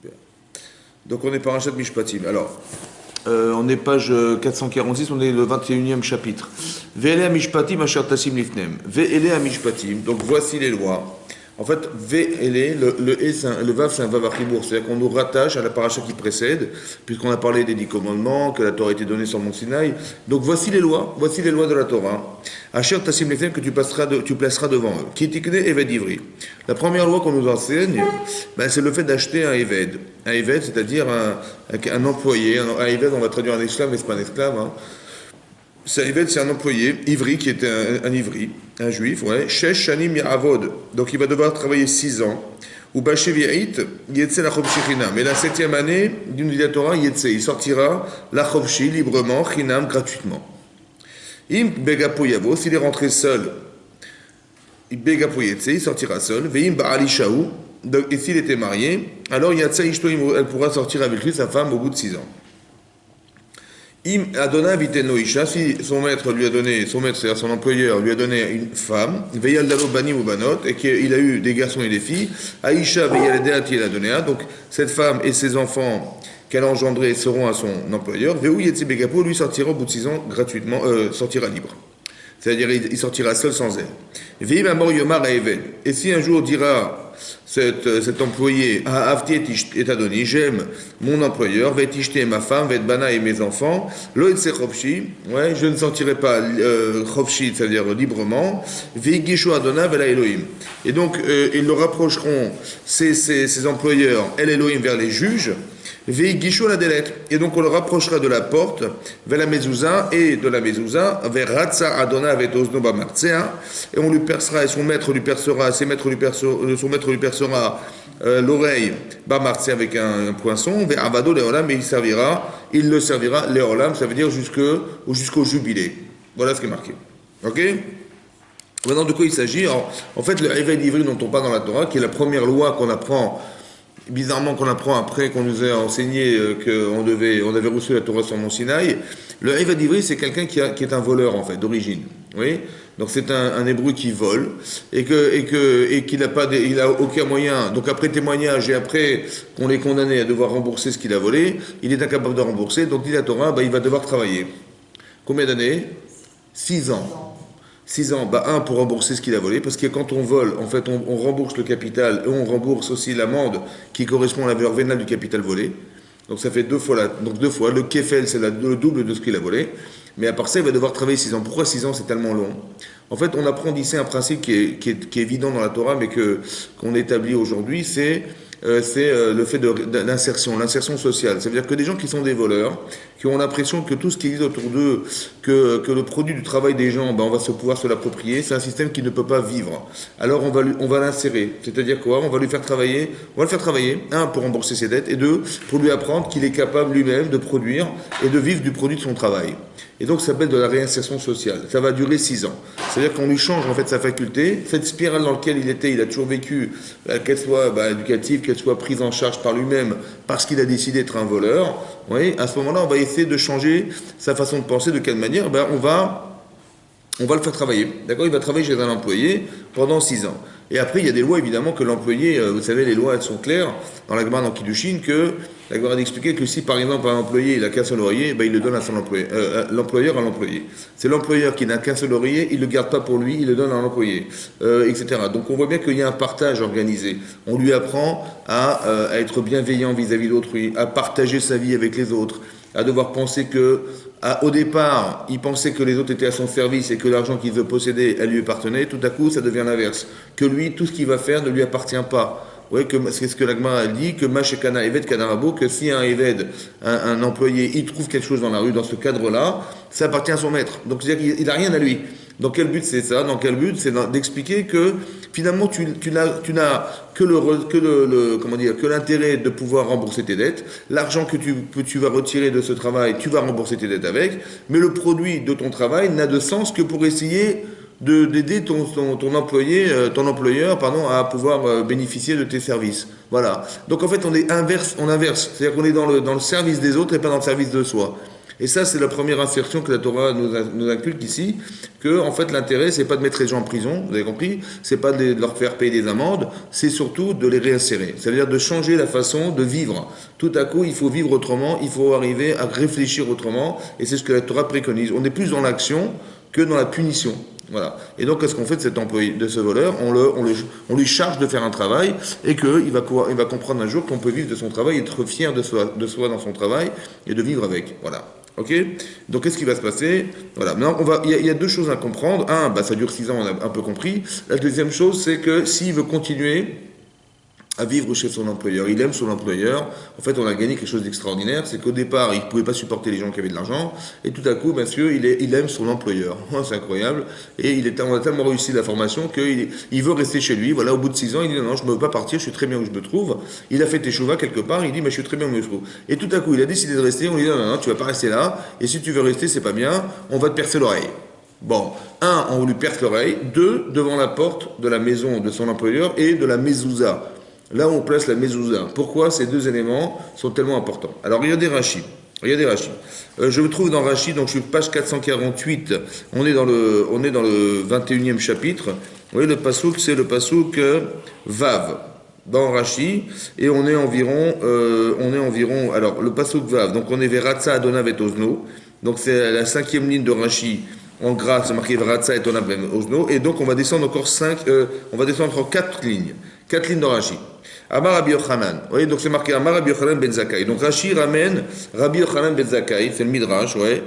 Super. Donc on est parachat Mishpatim. Alors, on est page 446, on est le 21e chapitre. Ve'ele Mishpatim asher tasim lifnem. Ve'ele Mishpatim. Donc voici les lois. En fait, Ve'ele, le Vav, c'est un Vav Achibour. C'est-à-dire qu'on nous rattache à la paracha qui précède, puisqu'on a parlé des 10 commandements, que la Torah a été donnée sur le mont Sinaï. Donc voici les lois de la Torah. Asher tasim lifnem, que tu placeras devant eux. Ki tikne eved ivri. La première loi qu'on nous enseigne, c'est le fait d'acheter un eved. Un eved, c'est-à-dire un employé. Un eved, on va traduire un esclave, mais ce n'est pas un esclave. Hein. C'est un employé, ivri, qui était un ivri, un juif, ouais. Shesh shanim ya'avod. Donc il va devoir travailler 6 ans. Ou bashevi'it, yetse la chobshi chinam. Et la 7e année d'une vie de Torah, yetse, il sortira la chobshi librement, chinam, gratuitement. Im begapo yavo, s'il est rentré seul, begapo yetse, il sortira seul. Veim ba'alishaou, et s'il était marié, alors yatsa ishto, elle pourra sortir avec lui, sa femme, au bout de 6 ans. Im Adona Viteno Isha, si son maître lui a donné, c'est-à-dire son employeur, lui a donné une femme, Veyaldalo Banim ou Banot, et qu'il a eu des garçons et des filles, Aïcha Veyaladéati el Adonea, donc cette femme et ses enfants qu'elle a engendrés seront à son employeur, Veu Yetsi Begapo, lui sortira au bout de 6 ans gratuitement, sortira libre. C'est-à-dire il sortira seul sans elle. Veim Amor Yomar Aeven, et si un jour dira cet employé, Avti et Adoni, j'aime mon employeur, Vetishte ma femme, Vetbana et mes enfants, Loetse Chopshi, ouais, je ne sortirai pas Chopshi, c'est-à-dire librement, Veigishu Adona Vela Elohim. Et donc, ils le rapprocheront, ces employeurs, El Elohim, vers les juges, Veigishu la délette. Et donc, on le rapprochera de la porte vers la mezouza, et de la mezouza vers Ratsa Adona Vetosno Bamartsea, et on lui percera, et son maître lui percera, son maître lui percera l'oreille Bamartsea avec un poinçon, vers Avado Leolam, et il le servira Leolam, ça veut dire jusqu'au jubilé. Voilà ce qui est marqué. Ok? Maintenant, de quoi il s'agit? En fait, le Eved Ivri dont on parle dans la Torah, qui est la première loi qu'on apprend, bizarrement qu'on apprend après qu'on nous a enseigné qu'on avait reçu la Torah sur Mont Sinaï, le Eved Ivri, c'est quelqu'un qui est un voleur, en fait, d'origine. Oui? Donc c'est un hébreu qui vole et qu'il il a aucun moyen. Donc après témoignage et après qu'on l'ait condamné à devoir rembourser ce qu'il a volé, il est incapable de rembourser. Donc dit la Torah, il va devoir travailler. Combien d'années? 6 ans. 6 ans, un pour rembourser ce qu'il a volé, parce que quand on vole, en fait, on rembourse le capital et on rembourse aussi l'amende qui correspond à la valeur vénale du capital volé. Donc ça fait 2 fois. Donc 2 fois. Le kefel, c'est le double de ce qu'il a volé. Mais à part ça, il va devoir travailler 6 ans. Pourquoi 6 ans, c'est tellement long? En fait, on apprend d'ici un principe qui est évident dans la Torah, mais qu'on établit aujourd'hui, c'est le fait de l'insertion sociale. Ça veut dire que des gens qui sont des voleurs, qui ont l'impression que tout ce qui existe autour d'eux, que le produit du travail des gens, on va pouvoir se l'approprier, c'est un système qui ne peut pas vivre. Alors on va l'insérer. C'est-à-dire quoi? On va le faire travailler, un, pour rembourser ses dettes, et 2, pour lui apprendre qu'il est capable lui-même de produire et de vivre du produit de son travail. Et donc ça s'appelle de la réinsertion sociale. Ça va durer 6 ans. C'est-à-dire qu'on lui change en fait sa faculté. Cette spirale dans laquelle il a toujours vécu, qu'elle soit éducative, qu'elle soit prise en charge par lui-même parce qu'il a décidé d'être un voleur. Oui, à ce moment-là, on va essayer de changer sa façon de penser. De quelle manière? On va le faire travailler. D'accord? Il va travailler chez un employé pendant 6 ans. Et après, il y a des lois, évidemment, que l'employé, vous savez, les lois, elles sont claires, dans la Gemara dans Kiddushin, que la Gemara a expliqué que si, par exemple, un employé, il n'a qu'un seul oreiller, il le donne à son employé, l'employeur à l'employé. C'est l'employeur qui n'a qu'un seul oreiller, il ne le garde pas pour lui, il le donne à l'employé, etc. Donc on voit bien qu'il y a un partage organisé. On lui apprend à être bienveillant vis-à-vis d'autrui, à partager sa vie avec les autres, à devoir penser que, au départ, il pensait que les autres étaient à son service et que l'argent qu'il veut posséder, elle lui appartenait. Tout à coup, ça devient l'inverse. Que lui, tout ce qu'il va faire ne lui appartient pas. Oui, c'est ce que l'Agma dit, que Mashekana Eved Kanarabo, que si un Eved, un employé, il trouve quelque chose dans la rue, dans ce cadre-là, ça appartient à son maître. Donc, c'est-à-dire qu'il n'a rien à lui. Dans quel but c'est ça? Dans quel but? C'est d'expliquer que finalement tu n'as que l'intérêt de pouvoir rembourser tes dettes. L'argent que tu vas retirer de ce travail, tu vas rembourser tes dettes avec. Mais le produit de ton travail n'a de sens que pour essayer d'aider ton employeur, à pouvoir bénéficier de tes services. Voilà. Donc en fait, on inverse. C'est-à-dire qu'on est dans le service des autres et pas dans le service de soi. Et ça, c'est la première insertion que la Torah nous inculque ici, que en fait l'intérêt, c'est pas de mettre les gens en prison, vous avez compris, c'est pas de leur faire payer des amendes, c'est surtout de les réinsérer. C'est-à-dire de changer la façon de vivre. Tout à coup, il faut vivre autrement, il faut arriver à réfléchir autrement, et c'est ce que la Torah préconise. On est plus dans l'action que dans la punition. Voilà. Et donc, qu'est-ce qu'on fait de cet employé, de ce voleur? On lui charge de faire un travail et qu'il va comprendre un jour qu'on peut vivre de son travail et être fier de soi dans son travail et de vivre avec. Voilà. Ok? Donc, qu'est-ce qui va se passer? Voilà. Maintenant, il y a deux choses à comprendre. Un, ça dure 6 ans, on a un peu compris. La deuxième chose, c'est que s'il veut continuer à vivre chez son employeur. Il aime son employeur. En fait, on a gagné quelque chose d'extraordinaire. C'est qu'au départ, il ne pouvait pas supporter les gens qui avaient de l'argent. Et tout à coup, monsieur, il aime son employeur. C'est incroyable. Et on a tellement réussi la formation qu'il veut rester chez lui. Voilà, au bout de 6 ans, il dit non, je ne veux pas partir, je suis très bien où je me trouve. Il a fait teshuva quelque part, il dit, mais je suis très bien où je me trouve. Et tout à coup, il a décidé de rester. On lui dit, non, tu ne vas pas rester là. Et si tu veux rester, c'est pas bien. On va te percer l'oreille. Bon, un, on lui perce l'oreille. Deux, devant la porte de la maison de son employeur et de la mezouza. Là où on place la mezouza. Pourquoi ces deux éléments sont tellement importants? Alors, il y a des Rashi. Je me trouve dans Rashi, donc je suis page 448. On est dans le 21e chapitre. Vous voyez, le pasouk, c'est le pasouk Vav. Dans Rashi, et on est environ, alors, le pasouk Vav. Donc, on est vers Ratza Adona Vetozno. Donc, c'est la 5e ligne de Rashi. En gras, c'est marqué Ratza et Adona Vetozno. Et donc, on va descendre encore 4 lignes. 4 lignes de Rashi. Amar Rabbi Yochanan. Vous voyez, donc c'est marqué Amar Rabbi Yochanan ben Zakkai. Donc Rashi ramène Rabbi Yochanan ben Zakkai, c'est le Midrash, ouais.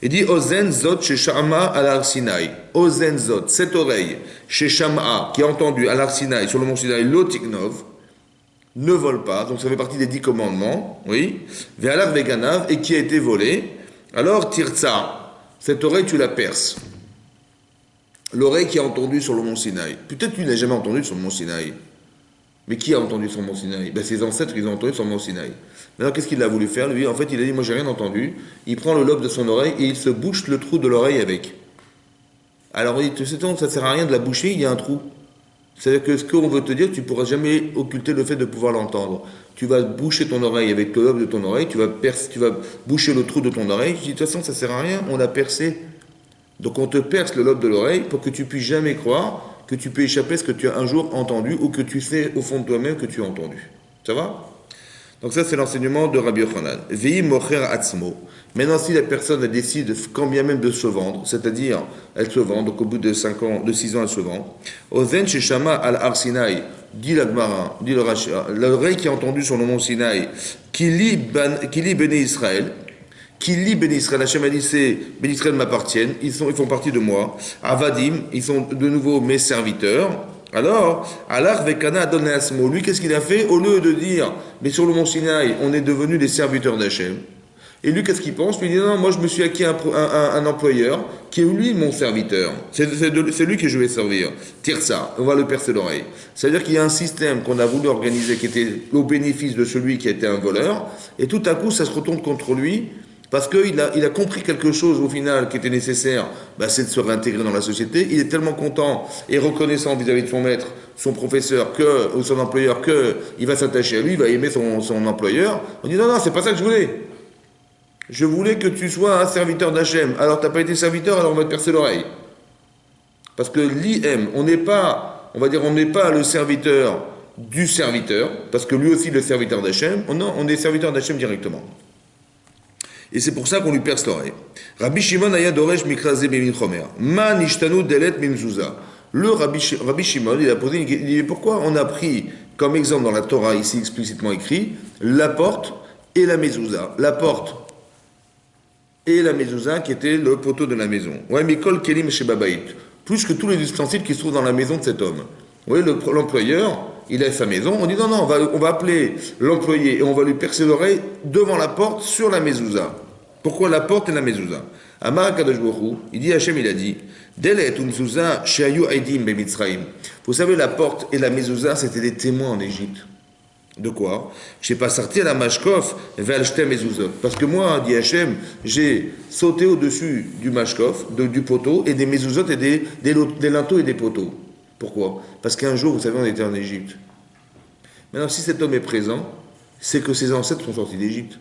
Il dit Ozen Zot chez Shama à l'Arsinaï. Ozen Zot, cette oreille, chez Shama, qui a entendu à l'Arsinaï, sur le mont Sinaï, Lotiknov, ne vole pas, donc ça fait partie des 10 commandements, oui. Ve'alav veganav, et qui a été volé. Alors Tirtsa, cette oreille, tu la perces. L'oreille qui a entendu sur le mont Sinaï. Peut-être tu n'as jamais entendu sur le mont Sinaï. Mais qui a entendu sur le mont Sinaï? Ses ancêtres, ils ont entendu sur le mont Sinaï. Maintenant, qu'est-ce qu'il a voulu faire? Lui, en fait, il a dit, moi, j'ai rien entendu. Il prend le lobe de son oreille et il se bouche le trou de l'oreille avec. Alors, il dit, tu sais, ça ne sert à rien de la boucher, il y a un trou. C'est-à-dire que ce qu'on veut te dire, tu ne pourras jamais occulter le fait de pouvoir l'entendre. Tu vas boucher ton oreille avec le lobe de ton oreille, tu vas boucher le trou de ton oreille. Je dis, de toute façon, ça ne sert à rien, on l'a percé. Donc, on te perce le lobe de l'oreille pour que tu puisses jamais croire que tu peux échapper à ce que tu as un jour entendu ou que tu sais au fond de toi-même que tu as entendu. Ça va? Donc ça, c'est l'enseignement de Rabbi Yochanan. Ve'i mocher atzmo. Maintenant, si la personne décide, quand bien même de se vendre, c'est-à-dire, elle se vend, donc au bout de 6 ans, elle se vend. Ozen sheshama al ar Sinaï, dit la Gemara, dit le Rashi, l'oreille qui a entendu sur le mont Sinaï, qui lit Béné Israël, qui lit Ben Israël, Hachem a dit, c'est Ben Israël m'appartiennent, ils font partie de moi. Avadim, ils sont de nouveau mes serviteurs. Alors, Alach Vekana Adonai Asmo, lui, qu'est-ce qu'il a fait? Au lieu de dire, mais sur le mont Sinaï, on est devenus des serviteurs d'Hachem. Et lui, qu'est-ce qu'il pense? Lui, il dit, non, moi, je me suis acquis un employeur qui est lui mon serviteur. C'est lui que je vais servir. Tire ça, on va le percer l'oreille. C'est-à-dire qu'il y a un système qu'on a voulu organiser qui était au bénéfice de celui qui a été un voleur, et tout à coup, ça se retourne contre lui. Parce qu'il a compris quelque chose au final qui était nécessaire, c'est de se réintégrer dans la société. Il est tellement content et reconnaissant vis-à-vis de son maître, son professeur, ou son employeur, qu'il va s'attacher à lui, il va aimer son employeur. On dit non, c'est pas ça que je voulais. Je voulais que tu sois un serviteur d'Hachem. Alors tu n'as pas été serviteur, alors on va te percer l'oreille. Parce que l'IM, on n'est pas le serviteur du serviteur, parce que lui aussi le serviteur d'Hachem. Non, on est serviteur d'Hachem directement. Et c'est pour ça qu'on lui perce l'oreille. Rabbi Shimon aya doresh mikraze bemin chomer. Ma nishtanu delet mimzouza. Le Rabbi Shimon, il a posé une question. Il dit pourquoi on a pris comme exemple dans la Torah, ici explicitement écrit, la porte et la mezouza. La porte et la mezouza qui était le poteau de la maison. Ouais, mikol kelim shebabait. Plus que tous les ustensiles qui se trouvent dans la maison de cet homme. Vous voyez, l'employeur, il a sa maison, on dit non, on va appeler l'employé et on va lui percer l'oreille devant la porte sur la mezouza. Pourquoi la porte et la mezouza? Amar HaKadosh Baruch Hu, il dit, Hachem, il a dit, Delet unzouza she'ayu aidim bemitzraim. Vous savez, la porte et la mezouza, c'était des témoins en Égypte. De quoi? Je sais pas sortir la mashkof vers shte mezuzot. Parce que moi, dit Hachem, j'ai sauté au-dessus du mashkof, du poteau, et des mezuzot et des linteaux et des poteaux. Pourquoi? Parce qu'un jour, vous savez, on était en Égypte. Maintenant, si cet homme est présent, c'est que ses ancêtres sont sortis d'Égypte.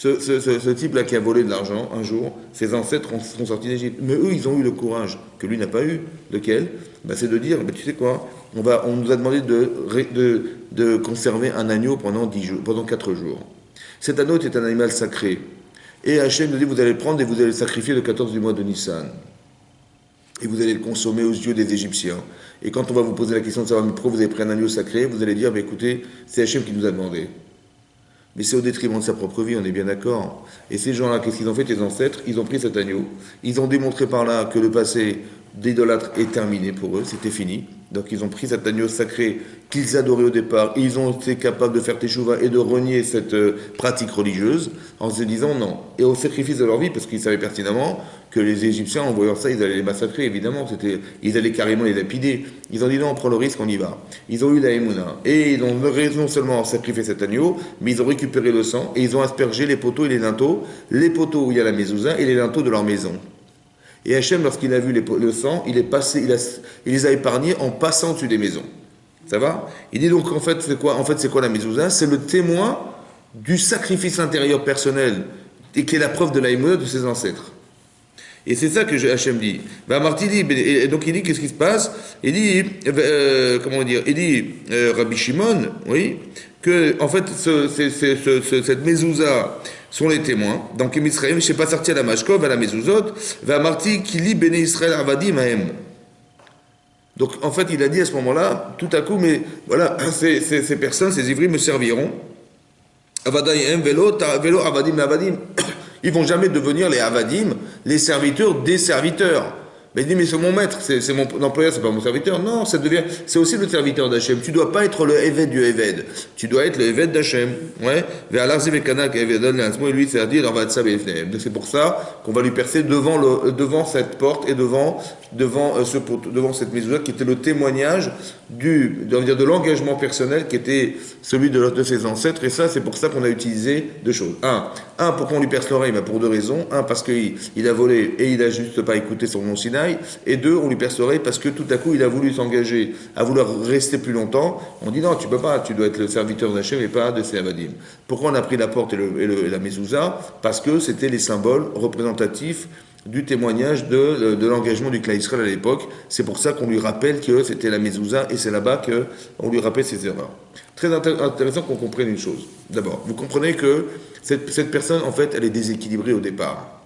Ce type-là qui a volé de l'argent, un jour, ses ancêtres sont sortis d'Égypte. Mais eux, ils ont eu le courage que lui n'a pas eu. Lequel? Ben, c'est de dire, ben, tu sais quoi, on nous a demandé de conserver un agneau pendant 10 jours, pendant 4 jours. Cet agneau était un animal sacré. Et Hachem nous dit, vous allez le prendre et vous allez le sacrifier le 14 du mois de Nissan. Et vous allez le consommer aux yeux des Égyptiens. Et quand on va vous poser la question de savoir, mais pourquoi vous avez pris un agneau sacré, vous allez dire, ben, écoutez, c'est Hachem qui nous a demandé. Mais c'est au détriment de sa propre vie, on est bien d'accord. Et ces gens-là, qu'est-ce qu'ils ont fait, les ancêtres? Ils ont pris cet agneau. Ils ont démontré par là que le passé d'idolâtre est terminé pour eux, c'était fini. Donc ils ont pris cet agneau sacré qu'ils adoraient au départ, et ils ont été capables de faire teshuva et de renier cette pratique religieuse en se disant non. Et au sacrifice de leur vie, parce qu'ils savaient pertinemment que les Égyptiens, en voyant ça, ils allaient les massacrer, évidemment. Ils allaient carrément les lapider. Ils ont dit non, on prend le risque, on y va. Ils ont eu la émouna. Et ils ont non seulement sacrifié cet agneau, mais ils ont récupéré le sang et ils ont aspergé les poteaux et les linteaux où il y a la mezouza et les linteaux de leur maison. Et Hachem, lorsqu'il a vu le sang, il les a épargnés en passant dessus des maisons. Ça va? Il dit donc, en fait, c'est quoi la mezouza? C'est le témoin du sacrifice intérieur personnel et qui est la preuve de la émouna de ses ancêtres. Et c'est ça que Hachem dit. Et donc il dit, qu'est-ce qui se passe? Il dit, il dit, Rabbi Shimon, oui, que, en fait, cette mezouza sont les témoins. Donc, Israël, je ne sais pas sortir à la Mashkov, à la mezuzot, va Marti, qui lit Béné Israël Avadim Ahem. Donc, en fait, il a dit à ce moment-là, tout à coup, mais voilà, ces personnes, ces ivris me serviront. Avadaim, vélo, Avadim, Avadim. Ils vont jamais devenir les avadim, les serviteurs des serviteurs. Mais il dit, mais c'est mon maître, c'est mon employeur, c'est pas mon serviteur. Non, c'est aussi le serviteur d'Hachem. Tu dois pas être le Eved du Eved. Tu dois être le Eved d'Hachem. Ouais. Et lui, c'est à dire, c'est pour ça qu'on va lui percer devant cette porte et devant cette mezouza qui était le témoignage de l'engagement personnel qui était celui de ses ancêtres. Et ça, c'est pour ça qu'on a utilisé deux choses. Un, pour qu'on lui perce l'oreille, mais pour deux raisons. Un, parce qu'il a volé et il a juste pas écouté son Mont Sinaï. Et deux, on lui perce l'oreille parce que tout à coup, il a voulu s'engager à vouloir rester plus longtemps. On dit non, tu peux pas, tu dois être le serviteur d'Hachem et pas de ses avadim. Pourquoi on a pris la porte et la mezouza? Parce que c'était les symboles représentatifs du témoignage de l'engagement du clan Israël à l'époque. C'est pour ça qu'on lui rappelle que c'était la mezouza et c'est là-bas qu'on lui rappelle ses erreurs. Très intéressant qu'on comprenne une chose. D'abord, vous comprenez que cette personne, en fait, elle est déséquilibrée au départ.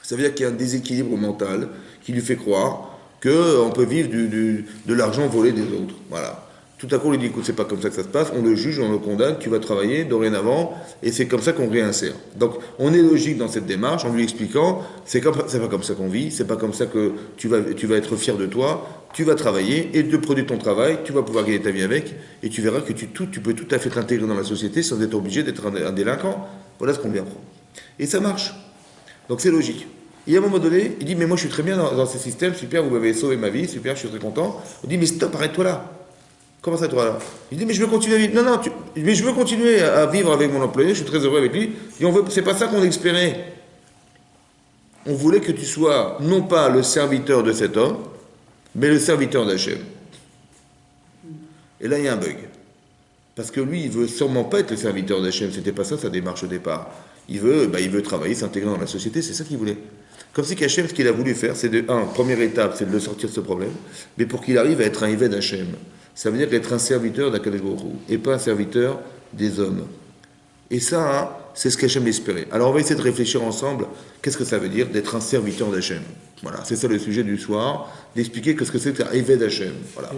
Ça veut dire qu'il y a un déséquilibre mental qui lui fait croire qu'on peut vivre de l'argent volé des autres. Voilà. Tout à coup, on lui dit, écoute, c'est pas comme ça que ça se passe, on le juge, on le condamne, tu vas travailler dorénavant, et c'est comme ça qu'on réinsère. Donc, on est logique dans cette démarche, en lui expliquant, c'est pas comme ça qu'on vit, c'est pas comme ça que tu vas être fier de toi, tu vas travailler, et de produire ton travail, tu vas pouvoir gagner ta vie avec, et tu verras que tu peux tout à fait t'intégrer dans la société sans être obligé d'être un délinquant. Voilà ce qu'on vient prendre. Et ça marche. Donc, c'est logique. Et à un moment donné, il dit, mais moi je suis très bien dans ce système, super, vous m'avez sauvé ma vie, super, je suis très content. On dit, mais stop, arrête-toi là. Comment ça, toi là? Il dit, mais je veux continuer à vivre. Non, mais je veux continuer à vivre avec mon employé, je suis très heureux avec lui. Il dit, c'est pas ça qu'on espérait. On voulait que tu sois non pas le serviteur de cet homme, mais le serviteur d'Hachem. Et là, il y a un bug. Parce que lui, il veut sûrement pas être le serviteur d'Hachem, c'était pas ça sa démarche au départ. Il veut travailler, s'intégrer dans la société, c'est ça qu'il voulait. Comme si qu'Hachem, ce qu'il a voulu faire, c'est première étape, c'est de le sortir de ce problème, mais pour qu'il arrive à être un Eved Hachem. Ça veut dire être un serviteur d'Akadosh Baruch Hu, et pas un serviteur des hommes. Et ça, c'est ce qu'Hachem espérait. Alors on va essayer de réfléchir ensemble, qu'est-ce que ça veut dire d'être un serviteur d'Hachem. Voilà, c'est ça le sujet du soir, d'expliquer ce que c'est qu'un Eved Hachem. Voilà.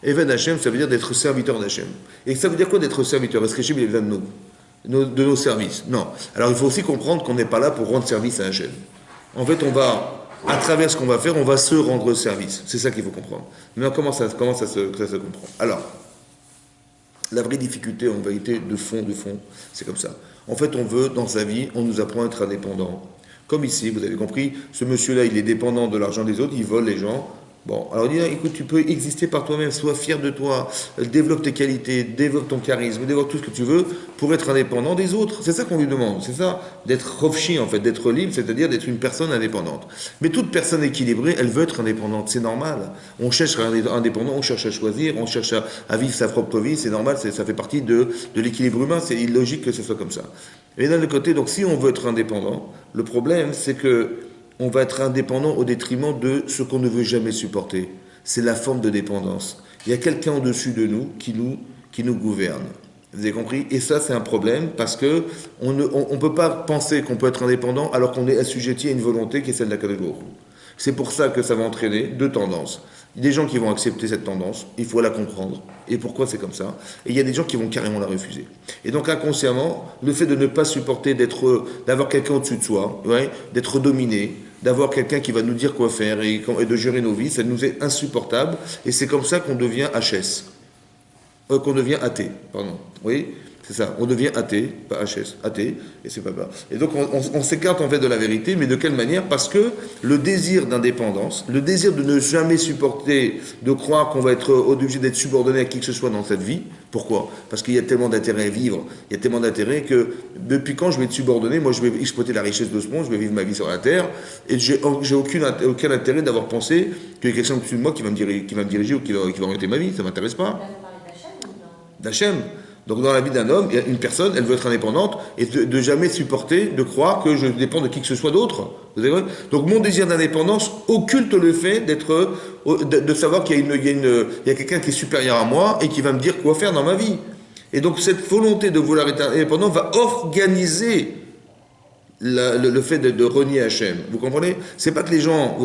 Eved Hachem, ça veut dire d'être serviteur d'Hachem. Et ça veut dire quoi d'être serviteur? Est-ce qu'Hachem, il est besoin de nos services? Non. Alors il faut aussi comprendre qu'on n'est pas là pour rendre service à Hachem. En fait, on va, à travers ce qu'on va faire, on va se rendre service. C'est ça qu'il faut comprendre. Mais comment ça se comprend? Alors, la vraie difficulté, en vérité, de fond, c'est comme ça. En fait, on veut, dans sa vie, on nous apprend à être indépendant. Comme ici, vous avez compris, ce monsieur-là, il est dépendant de l'argent des autres, il vole les gens. Bon, alors il dit, écoute, tu peux exister par toi-même, sois fier de toi, développe tes qualités, développe ton charisme, développe tout ce que tu veux pour être indépendant des autres. C'est ça qu'on lui demande, c'est ça, d'être rofchi en fait, d'être libre, c'est-à-dire d'être une personne indépendante. Mais toute personne équilibrée, elle veut être indépendante, c'est normal. On cherche à être indépendant, on cherche à choisir, on cherche à vivre sa propre vie, c'est normal, ça fait partie de l'équilibre humain, c'est illogique que ce soit comme ça. Et d'un autre côté, donc si on veut être indépendant, le problème c'est que on va être indépendant au détriment de ce qu'on ne veut jamais supporter. C'est la forme de dépendance. Il y a quelqu'un au-dessus de nous qui nous gouverne. Vous avez compris? Et ça, c'est un problème parce que on ne peut pas penser qu'on peut être indépendant alors qu'on est assujetti à une volonté qui est celle d'Akadosh Baruch Hu. C'est pour ça que ça va entraîner deux tendances. Il y a des gens qui vont accepter cette tendance, il faut la comprendre. Et pourquoi c'est comme ça? Et il y a des gens qui vont carrément la refuser. Et donc inconsciemment, le fait de ne pas supporter d'avoir quelqu'un au-dessus de soi, ouais, d'être dominé, d'avoir quelqu'un qui va nous dire quoi faire et de gérer nos vies, ça nous est insupportable. Et c'est comme ça qu'on devient HS. Qu'on devient athée, pardon. Oui, c'est ça. On devient athée, pas HS, athée, et c'est pas bas. Et donc on s'écarte en fait de la vérité, mais de quelle manière? Parce que le désir d'indépendance, le désir de ne jamais supporter, de croire qu'on va être obligé d'être subordonné à qui que ce soit dans cette vie. Pourquoi? Parce qu'il y a tellement d'intérêt à vivre, il y a tellement d'intérêt que depuis quand je vais être subordonné, moi je vais exploiter la richesse de ce monde, je vais vivre ma vie sur la terre, et j'ai aucun intérêt d'avoir pensé qu'il y a quelqu'un au-dessus de moi qui va me diriger ou qui va orienter ma vie, ça m'intéresse pas. D'Hachem. Donc dans la vie d'un homme, il y a une personne, elle veut être indépendante et de jamais supporter, de croire que je dépends de qui que ce soit d'autre. Vous avez vu? Donc mon désir d'indépendance occulte le fait de savoir qu'il y a quelqu'un qui est supérieur à moi et qui va me dire quoi faire dans ma vie. Et donc cette volonté de vouloir être indépendant va organiser le fait de renier Hachem. Vous comprenez? C'est pas que les gens,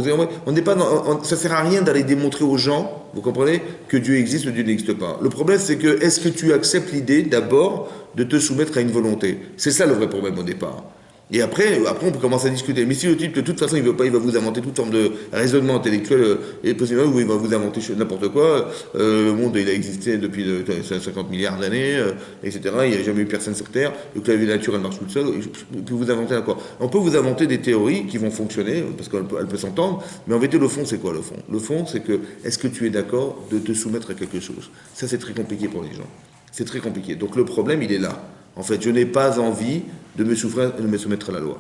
on n'est pas ça sert à rien d'aller démontrer aux gens, vous comprenez, que Dieu existe ou Dieu n'existe pas. Le problème c'est que est-ce que tu acceptes l'idée d'abord de te soumettre à une volonté? C'est ça le vrai problème au départ. Et après on peut commencer à discuter. Mais si le type, de toute façon, il veut pas, il va vous inventer toute forme de raisonnement intellectuel, et possiblement, où il va vous inventer n'importe quoi. Le monde, il a existé depuis 50 milliards d'années, etc. Il n'y a jamais eu personne sur Terre. Donc la vie naturelle marche toute seule. Et puis vous inventez quoi? On peut vous inventer des théories qui vont fonctionner, parce qu'elles peuvent s'entendre, mais en vérité, le fond, c'est quoi le fond? Le fond, c'est que, est-ce que tu es d'accord de te soumettre à quelque chose? Ça, c'est très compliqué pour les gens. C'est très compliqué. Donc le problème, il est là. En fait, je n'ai pas envie de me soumettre à la loi.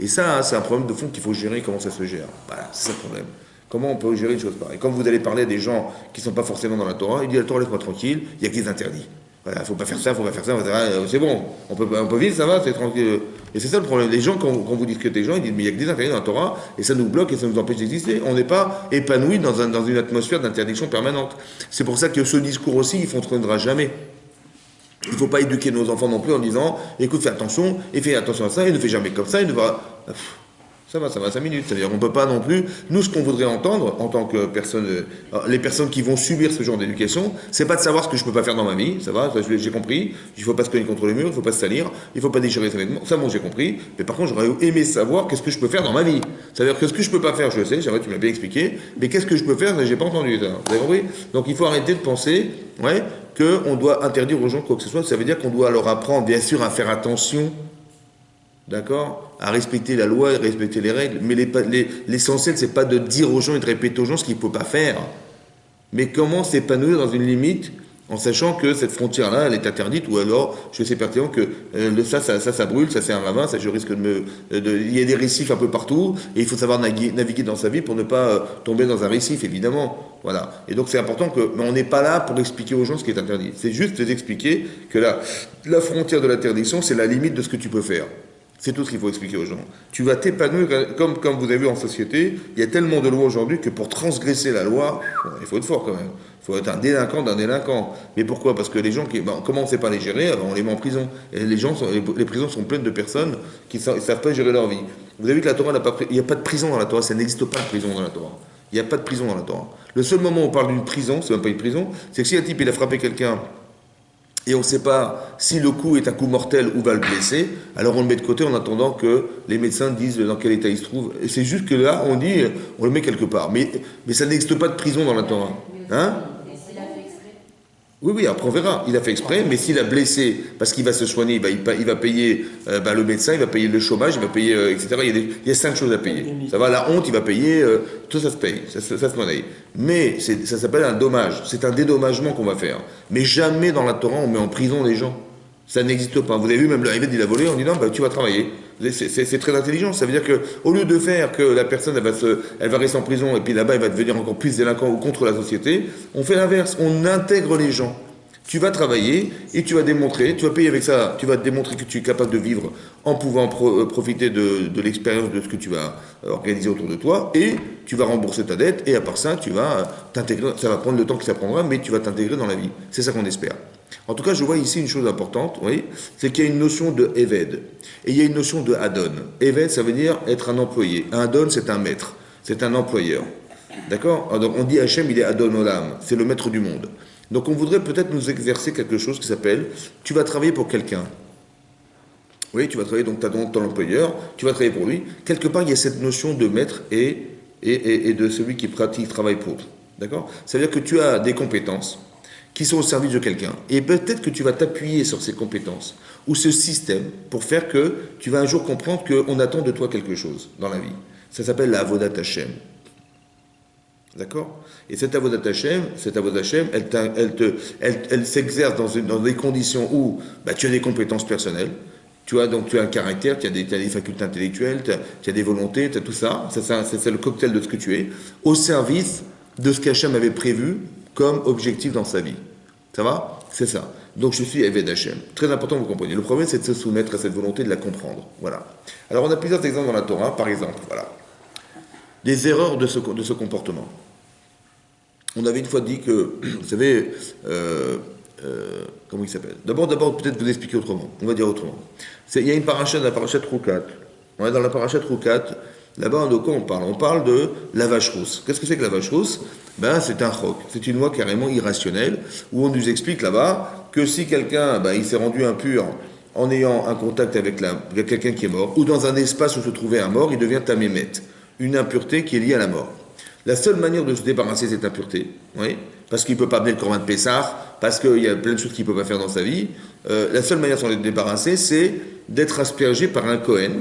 Et ça, c'est un problème de fond qu'il faut gérer. Comment ça se gère? Voilà, c'est ça le problème. Comment on peut gérer une chose pareille? Quand vous allez parler à des gens qui ne sont pas forcément dans la Torah, il dit la Torah, laisse-moi tranquille, il y a que des interdits. Voilà, il ne faut pas faire ça, il ne faut pas faire ça, c'est bon, on peut vivre, ça va, c'est tranquille. Et c'est ça le problème. Les gens, quand vous discutez des gens, ils disent, mais il y a que des interdits dans la Torah, et ça nous bloque et ça nous empêche d'exister. On n'est pas épanoui dans une atmosphère d'interdiction permanente. C'est pour ça que ce discours aussi, il ne fonctionnera jamais. Il ne faut pas éduquer nos enfants non plus en disant, écoute, fais attention à ça, et ne fais jamais comme ça, ça va 5 minutes. C'est-à-dire qu'on ne peut pas non plus, nous, ce qu'on voudrait entendre, en tant que personne, les personnes qui vont subir ce genre d'éducation, c'est pas de savoir ce que je ne peux pas faire dans ma vie, ça va, j'ai compris, il ne faut pas se cogner contre le mur, il ne faut pas se salir, il ne faut pas déchirer ses vêtements, ça, bon, j'ai compris, mais par contre, j'aurais aimé savoir qu'est-ce que je peux faire dans ma vie. C'est-à-dire que ce que je ne peux pas faire, je le sais, tu m'as bien expliqué, mais qu'est-ce que je peux faire, j'ai pas entendu ça. Vous avez compris? Donc il faut arrêter de penser, qu'on doit interdire aux gens quoi que ce soit. Ça veut dire qu'on doit leur apprendre, bien sûr, à faire attention, d'accord, à respecter la loi et respecter les règles. Mais l'essentiel, c'est pas de dire aux gens et de répéter aux gens ce qu'il ne faut pas faire. Mais comment s'épanouir dans une limite en sachant que cette frontière-là, elle est interdite, ou alors je sais pertinemment que ça brûle, ça c'est un ravin, ça je risque il y a des récifs un peu partout, et il faut savoir naviguer dans sa vie pour ne pas tomber dans un récif, évidemment. Voilà. Et donc c'est important mais on n'est pas là pour expliquer aux gens ce qui est interdit. C'est juste de expliquer que la frontière de l'interdiction, c'est la limite de ce que tu peux faire. C'est tout ce qu'il faut expliquer aux gens. Tu vas t'épanouir, comme vous avez vu en société, il y a tellement de lois aujourd'hui que pour transgresser la loi, il faut être fort quand même. Il faut être un délinquant d'un délinquant. Mais pourquoi? Parce que les gens comment on ne sait pas les gérer, alors on les met en prison. Et les prisons sont pleines de personnes qui ne savent pas gérer leur vie. Vous avez vu que la Torah il n'y a pas de prison dans la Torah, ça n'existe pas de prison dans la Torah. Il n'y a pas de prison dans la Torah. Le seul moment où on parle d'une prison, c'est même pas une prison, c'est que si un type il a frappé quelqu'un et on ne sait pas si le coup est un coup mortel ou va le blesser, alors on le met de côté en attendant que les médecins disent dans quel état il se trouve. Et c'est juste que là, on dit, on le met quelque part. Mais ça n'existe pas de prison dans la Torah. Hein? Oui, oui, après on verra. Il a fait exprès, mais s'il a blessé parce qu'il va se soigner, il va payer le médecin, il va payer le chômage, il va payer, etc. Il y a 5 choses à payer. Ça va, la honte, il va payer, tout ça se paye, ça se monnaie. Mais ça s'appelle un dommage, c'est un dédommagement qu'on va faire. Mais jamais dans la Torah on met en prison les gens. Ça n'existe pas. Vous avez vu, même le Rived, il a volé en disant tu vas travailler. C'est très intelligent. Ça veut dire que au lieu de faire que la personne elle va rester en prison et puis là-bas elle va devenir encore plus délinquant ou contre la société, on fait l'inverse. On intègre les gens. Tu vas travailler et tu vas démontrer, tu vas payer avec ça, tu vas démontrer que tu es capable de vivre en pouvant profiter de l'expérience de ce que tu vas organiser autour de toi et tu vas rembourser ta dette et à part ça, tu vas t'intégrer. Ça va prendre le temps que ça prendra, mais tu vas t'intégrer dans la vie. C'est ça qu'on espère. En tout cas, je vois ici une chose importante, oui, c'est qu'il y a une notion de Eved et il y a une notion de Adon. Eved, ça veut dire être un employé. Un Adon, c'est un maître, c'est un employeur. D'accord? Donc on dit Hachem, il est Adon Olam, c'est le maître du monde. Donc on voudrait peut-être nous exercer quelque chose qui s'appelle, tu vas travailler pour quelqu'un. Oui, tu vas travailler, donc tu as ton employeur, tu vas travailler pour lui. Quelque part, il y a cette notion de maître et de celui qui pratique, travaille pour. D'accord? Ça veut dire que tu as des compétences qui sont au service de quelqu'un. Et peut-être que tu vas t'appuyer sur ces compétences ou ce système pour faire que tu vas un jour comprendre qu'on attend de toi quelque chose dans la vie. Ça s'appelle la Avodat Hashem. D'accord? Et cette Avodat Hashem, elle s'exerce dans des conditions où tu as des compétences personnelles, tu as un caractère, tu as des facultés intellectuelles, tu as des volontés, tu as tout ça. C'est le cocktail de ce que tu es, au service de ce qu'Hachem avait prévu comme objectif dans sa vie. Ça va? C'est ça. Donc je suis Eved Hashem. Très important, vous comprenez. Le problème, c'est de se soumettre à cette volonté, de la comprendre. Voilà. Alors on a plusieurs exemples dans la Torah, par exemple, voilà. Des erreurs de ce comportement. On avait une fois dit que, vous savez, comment il s'appelle? D'abord, peut-être vous expliquer autrement. On va dire autrement. Il y a une paracha, la paracha Roukat. On est dans la paracha Roukat. Là-bas, de quoi on parle? On parle de la vache rousse. Qu'est-ce que c'est que la vache rousse? C'est un chok. C'est une loi carrément irrationnelle où on nous explique là-bas que si quelqu'un, il s'est rendu impur en ayant un contact avec quelqu'un qui est mort, ou dans un espace où se trouvait un mort, il devient tamémet, une impureté qui est liée à la mort. La seule manière de se débarrasser de cette impureté, oui, parce qu'il ne peut pas amener le corban de Pessah, parce qu'il y a plein de choses qu'il ne peut pas faire dans sa vie, la seule manière de s'en débarrasser, c'est d'être aspergé par un Kohen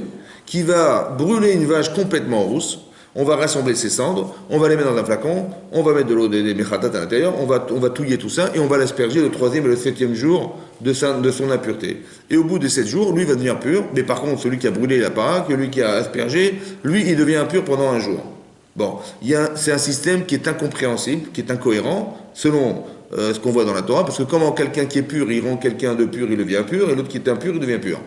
qui va brûler une vache complètement rousse. On va rassembler ses cendres, on va les mettre dans un flacon, on va mettre de l'eau, des mechatat à l'intérieur, on va touiller tout ça et on va l'asperger le 3e et le 7e jour de son impureté. Et au bout de 7 jours, lui va devenir pur, mais par contre, celui qui a brûlé la paraque, celui qui a aspergé, lui, il devient impur pendant un jour. Bon, c'est un système qui est incompréhensible, qui est incohérent, selon ce qu'on voit dans la Torah, parce que comment quelqu'un qui est pur, il rend quelqu'un de pur, il devient pur, et l'autre qui est impur, il devient pur.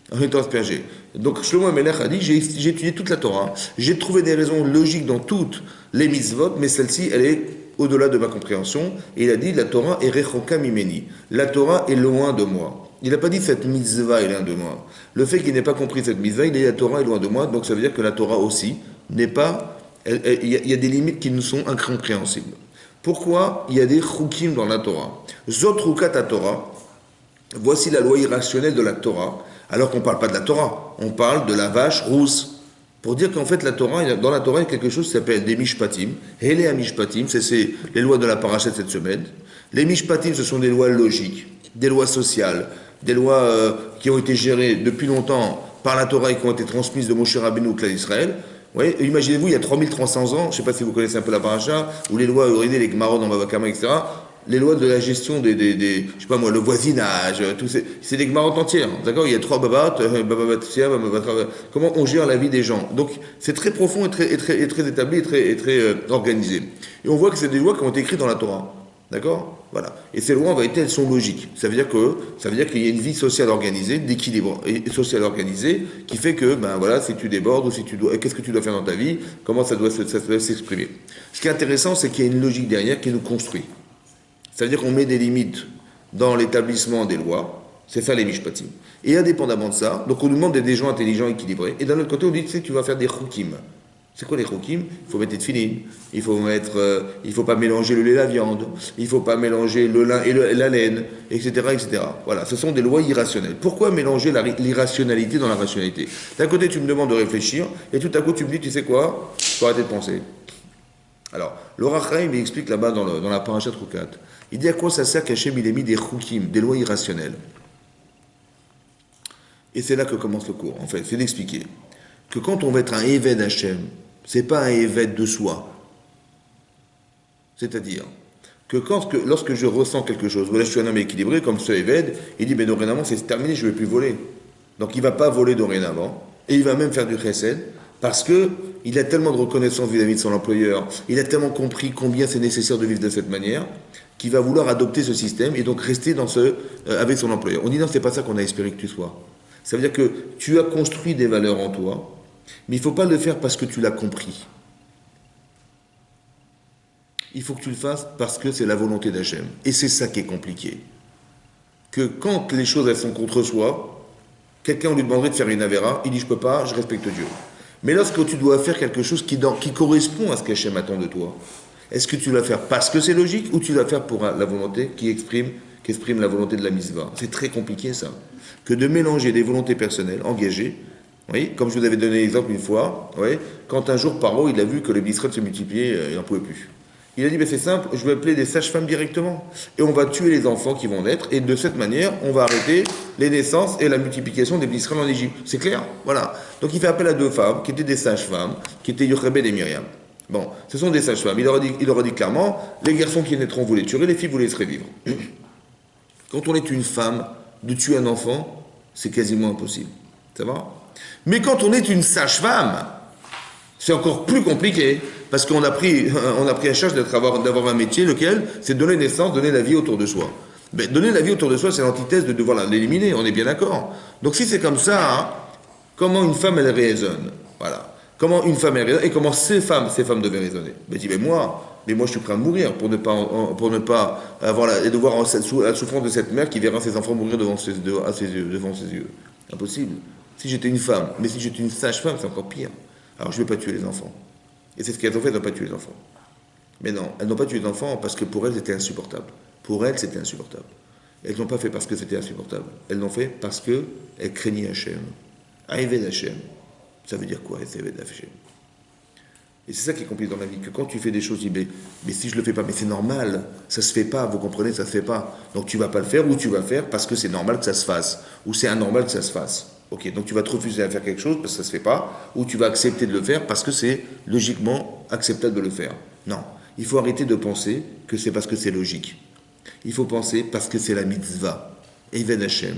En étant aspergé. Donc Shlomo Melech a dit, j'ai étudié toute la Torah, j'ai trouvé des raisons logiques dans toutes les mitzvot, mais celle-ci, elle est au-delà de ma compréhension. Et il a dit, la Torah est rechoka mimeni. La Torah est loin de moi. Il n'a pas dit cette mitzvah est loin de moi. Le fait qu'il n'ait pas compris cette mitzvah, il dit la Torah est loin de moi, donc ça veut dire que la Torah aussi n'est pas... Il y a des limites qui nous sont incompréhensibles. Pourquoi il y a des chukim dans la Torah? Zot chukat à Torah, voici la loi irrationnelle de la Torah, alors qu'on ne parle pas de la Torah, on parle de la vache rousse. Pour dire qu'en fait, dans la Torah, il y a quelque chose qui s'appelle des mishpatim. Et les mishpatim, c'est les lois de la paracha de cette semaine. Les mishpatim, ce sont des lois logiques, des lois sociales, des lois qui ont été gérées depuis longtemps par la Torah et qui ont été transmises de Moshe Rabbeinu au clan d'Israël. Oui, imaginez-vous, il y a 3300 ans, je ne sais pas si vous connaissez un peu la paracha, où les lois Euridé, les Gmarot dans Baba Kama, etc., les lois de la gestion je sais pas moi, le voisinage, c'est des Gmarot entières, d'accord? Il y a 3 babat, comment on gère la vie des gens. Donc, c'est très profond et très établi et très organisé. Et on voit que c'est des lois qui ont été écrites dans la Torah, d'accord? Voilà. Et ces lois, en vérité, elles sont logiques. Ça veut dire qu'il y a une vie sociale organisée, d'équilibre et social organisé, qui fait que, voilà, si tu débordes ou si tu dois, qu'est-ce que tu dois faire dans ta vie, comment ça doit s'exprimer. Ce qui est intéressant, c'est qu'il y a une logique derrière qui nous construit. Ça veut dire qu'on met des limites dans l'établissement des lois. C'est ça les mishpatim. Et indépendamment de ça, donc on nous demande d'être des gens intelligents, équilibrés. Et d'un autre côté, on dit, tu sais, tu vas faire des chukim. C'est quoi les chukim? Il faut mettre des tefilines. Il faut pas mélanger le lait et la viande. Il faut pas mélanger le lin et la laine, etc., etc. Voilà, ce sont des lois irrationnelles. Pourquoi mélanger l'irrationalité dans la rationalité? D'un côté, tu me demandes de réfléchir, et tout à coup, tu me dis, tu sais quoi? Il faut arrêter de penser. Alors, l'Orach Chaim, il explique là-bas dans la paracha Roukat, Il dit à quoi ça sert qu'Hachem il ait mis des choukim, des lois irrationnelles. Et c'est là que commence le cours, en fait, c'est d'expliquer que quand on va être un évêque d'Hachem, c'est pas un évêque de soi. C'est-à-dire que lorsque je ressens quelque chose, voilà, je suis un homme équilibré, comme ce évêque, il dit, mais dorénavant, c'est terminé, je ne vais plus voler. Donc il ne va pas voler dorénavant, et il va même faire du chesed, parce qu'il a tellement de reconnaissance vis-à-vis de son employeur, il a tellement compris combien c'est nécessaire de vivre de cette manière, qu'il va vouloir adopter ce système, et donc rester avec son employeur. On dit, non, c'est pas ça qu'on a espéré que tu sois. Ça veut dire que tu as construit des valeurs en toi, mais il ne faut pas le faire parce que tu l'as compris. Il faut que tu le fasses parce que c'est la volonté d'Hachem. Et c'est ça qui est compliqué. Que quand les choses elles sont contre soi, quelqu'un on lui demanderait de faire une avéra, il dit je peux pas, je respecte Dieu. Mais lorsque tu dois faire quelque chose qui correspond à ce qu'Hachem attend de toi, est-ce que tu vas faire parce que c'est logique ou tu vas faire pour la volonté qui exprime la volonté de la mitzvah? C'est très compliqué ça. Que de mélanger des volontés personnelles engagées. Oui, comme je vous avais donné l'exemple une fois, oui, quand un jour Paro il a vu que les bistrots se multipliaient, il n'en pouvait plus. Il a dit, c'est simple, je vais appeler des sages-femmes directement. Et on va tuer les enfants qui vont naître. Et de cette manière, on va arrêter les naissances et la multiplication des Israël en Égypte. C'est clair? Voilà. Donc il fait appel à deux femmes, qui étaient des sages-femmes, qui étaient Yochebed et Myriam. Bon, ce sont des sages-femmes. Il leur a dit clairement, les garçons qui naîtront, vous les tuerez, les filles, vous les laisserez vivre. Quand on est une femme, de tuer un enfant, c'est quasiment impossible. Ça va? Mais quand on est une sage-femme, c'est encore plus compliqué, parce qu'on a pris à charge d'avoir un métier, lequel, c'est donner naissance, donner la vie autour de soi. Mais donner la vie autour de soi, c'est l'antithèse de devoir l'éliminer, on est bien d'accord. Donc si c'est comme ça, hein, comment une femme, elle raisonne? Voilà. Comment une femme, elle raisonne, et comment ces femmes devaient raisonner? Ben, dit, mais moi, je suis prêt à mourir pour ne pas avoir de voir la souffrance de cette mère qui verra ses enfants mourir devant ses yeux. Impossible. Si j'étais une femme, mais si j'étais une sage-femme, c'est encore pire. Alors je ne vais pas tuer les enfants. Et c'est ce qu'elles ont fait, elles n'ont pas tué les enfants. Mais non, elles n'ont pas tué les enfants parce que pour elles, c'était insupportable. Pour elles, c'était insupportable. Elles n'ont pas fait parce que c'était insupportable. Elles l'ont fait parce qu'elles craignaient Hachem. Aïved Hachem, ça veut dire quoi, Aïved Hachem? Et c'est ça qui est compliqué dans la vie, que quand tu fais des choses, tu dis, mais si je le fais pas, mais c'est normal, ça se fait pas, vous comprenez, ça se fait pas. Donc tu vas pas le faire, ou tu vas faire parce que c'est normal que ça se fasse, ou c'est anormal que ça se fasse. Ok, donc tu vas te refuser à faire quelque chose parce que ça se fait pas, ou tu vas accepter de le faire parce que c'est logiquement acceptable de le faire. Non, il faut arrêter de penser que c'est parce que c'est logique. Il faut penser parce que c'est la mitzvah. Eved Hashem.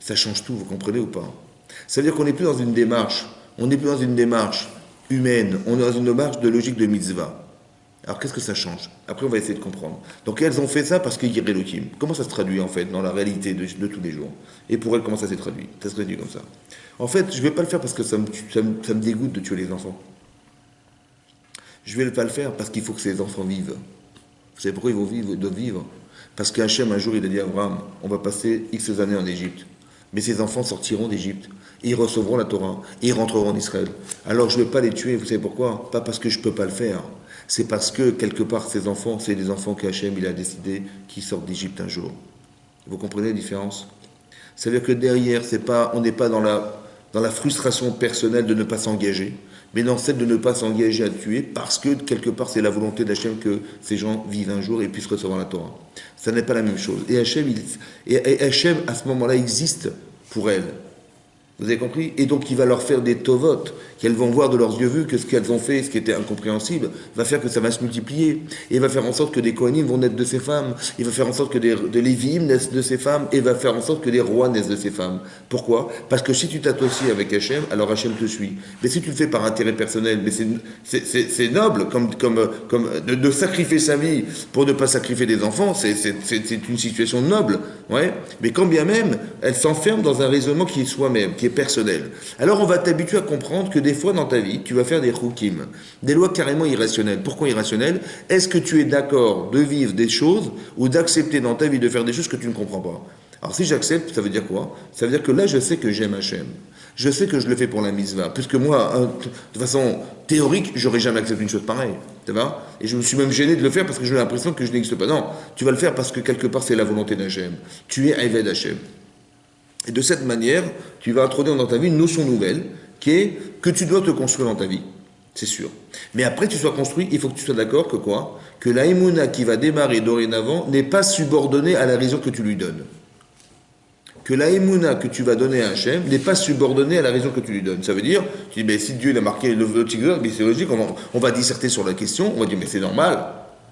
Ça change tout, vous comprenez ou pas? Ça veut dire qu'on n'est plus dans une démarche, humaine, on est dans une démarche de logique de mitzvah. Alors qu'est-ce que ça change? Après on va essayer de comprendre. Donc elles ont fait ça parce qu'il y a Elohim. Comment ça se traduit en fait dans la réalité de tous les jours? Et pour elles comment ça s'est traduit? Ça se traduit comme ça. En fait je ne vais pas le faire parce que ça me dégoûte de tuer les enfants. Je ne vais pas le faire parce qu'il faut que ces enfants vivent. Vous savez pourquoi ils doivent vivre? Parce qu'Hachem un jour il a dit à Abraham, on va passer X années en Égypte. Mais ces enfants sortiront d'Égypte, ils recevront la Torah, et ils rentreront en Israël. Alors je ne vais pas les tuer, vous savez pourquoi? Pas parce que je ne peux pas le faire, c'est parce que quelque part ces enfants, c'est des enfants qu'Hachem il a décidé qu'ils sortent d'Égypte un jour. Vous comprenez la différence? Ça veut dire que derrière, on n'est pas dans la frustration personnelle de ne pas s'engager, mais dans celle de ne pas s'engager à tuer, parce que quelque part c'est la volonté d'Hachem que ces gens vivent un jour et puissent recevoir la Torah. Ça n'est pas la même chose. Et Hachem à ce moment-là, existe pour elles. Vous avez compris? Et donc il va leur faire des tovot, qu'elles vont voir de leurs yeux vus que ce qu'elles ont fait, ce qui était incompréhensible, va faire que ça va se multiplier. Et il va faire en sorte que des Kohanim vont naître de ces femmes. Il va faire en sorte que des Lévi'im naissent de ces femmes. Et il va faire en sorte que des rois naissent de ces femmes. Pourquoi? Parce que si tu t'associes avec Hachem, alors Hachem te suit. Mais si tu le fais par intérêt personnel, mais c'est noble, comme de sacrifier sa vie pour ne pas sacrifier des enfants, c'est une situation noble. Ouais. Mais quand bien même, elle s'enferme dans un raisonnement qui est soi-même, qui est personnel. Alors on va t'habituer à comprendre que des fois dans ta vie, tu vas faire des choukim, des lois carrément irrationnelles. Pourquoi irrationnelles? Est-ce que tu es d'accord de vivre des choses ou d'accepter dans ta vie de faire des choses que tu ne comprends pas? Alors si j'accepte, ça veut dire quoi? Ça veut dire que là je sais que j'aime Hachem. Je sais que je le fais pour la mitzvah. Puisque moi, de façon théorique, j'aurais jamais accepté une chose pareille. Ça va? Et je me suis même gêné de le faire parce que j'ai l'impression que je n'existe pas. Non, tu vas le faire parce que quelque part c'est la volonté d'Hachem. Tu es Eved Hachem. Et de cette manière, tu vas introduire dans ta vie une notion nouvelle qui est que tu dois te construire dans ta vie. c'est sûr. Mais après que tu sois construit, il faut que tu sois d'accord que quoi? Que la Emouna qui va démarrer dorénavant n'est pas subordonnée à la raison que tu lui donnes. Que la Emouna que tu vas donner à Hachem n'est pas subordonnée à la raison que tu lui donnes. Ça veut dire, tu dis, mais si Dieu il a marqué le tigre, mais c'est logique, on va disserter sur la question, on va dire, mais c'est normal.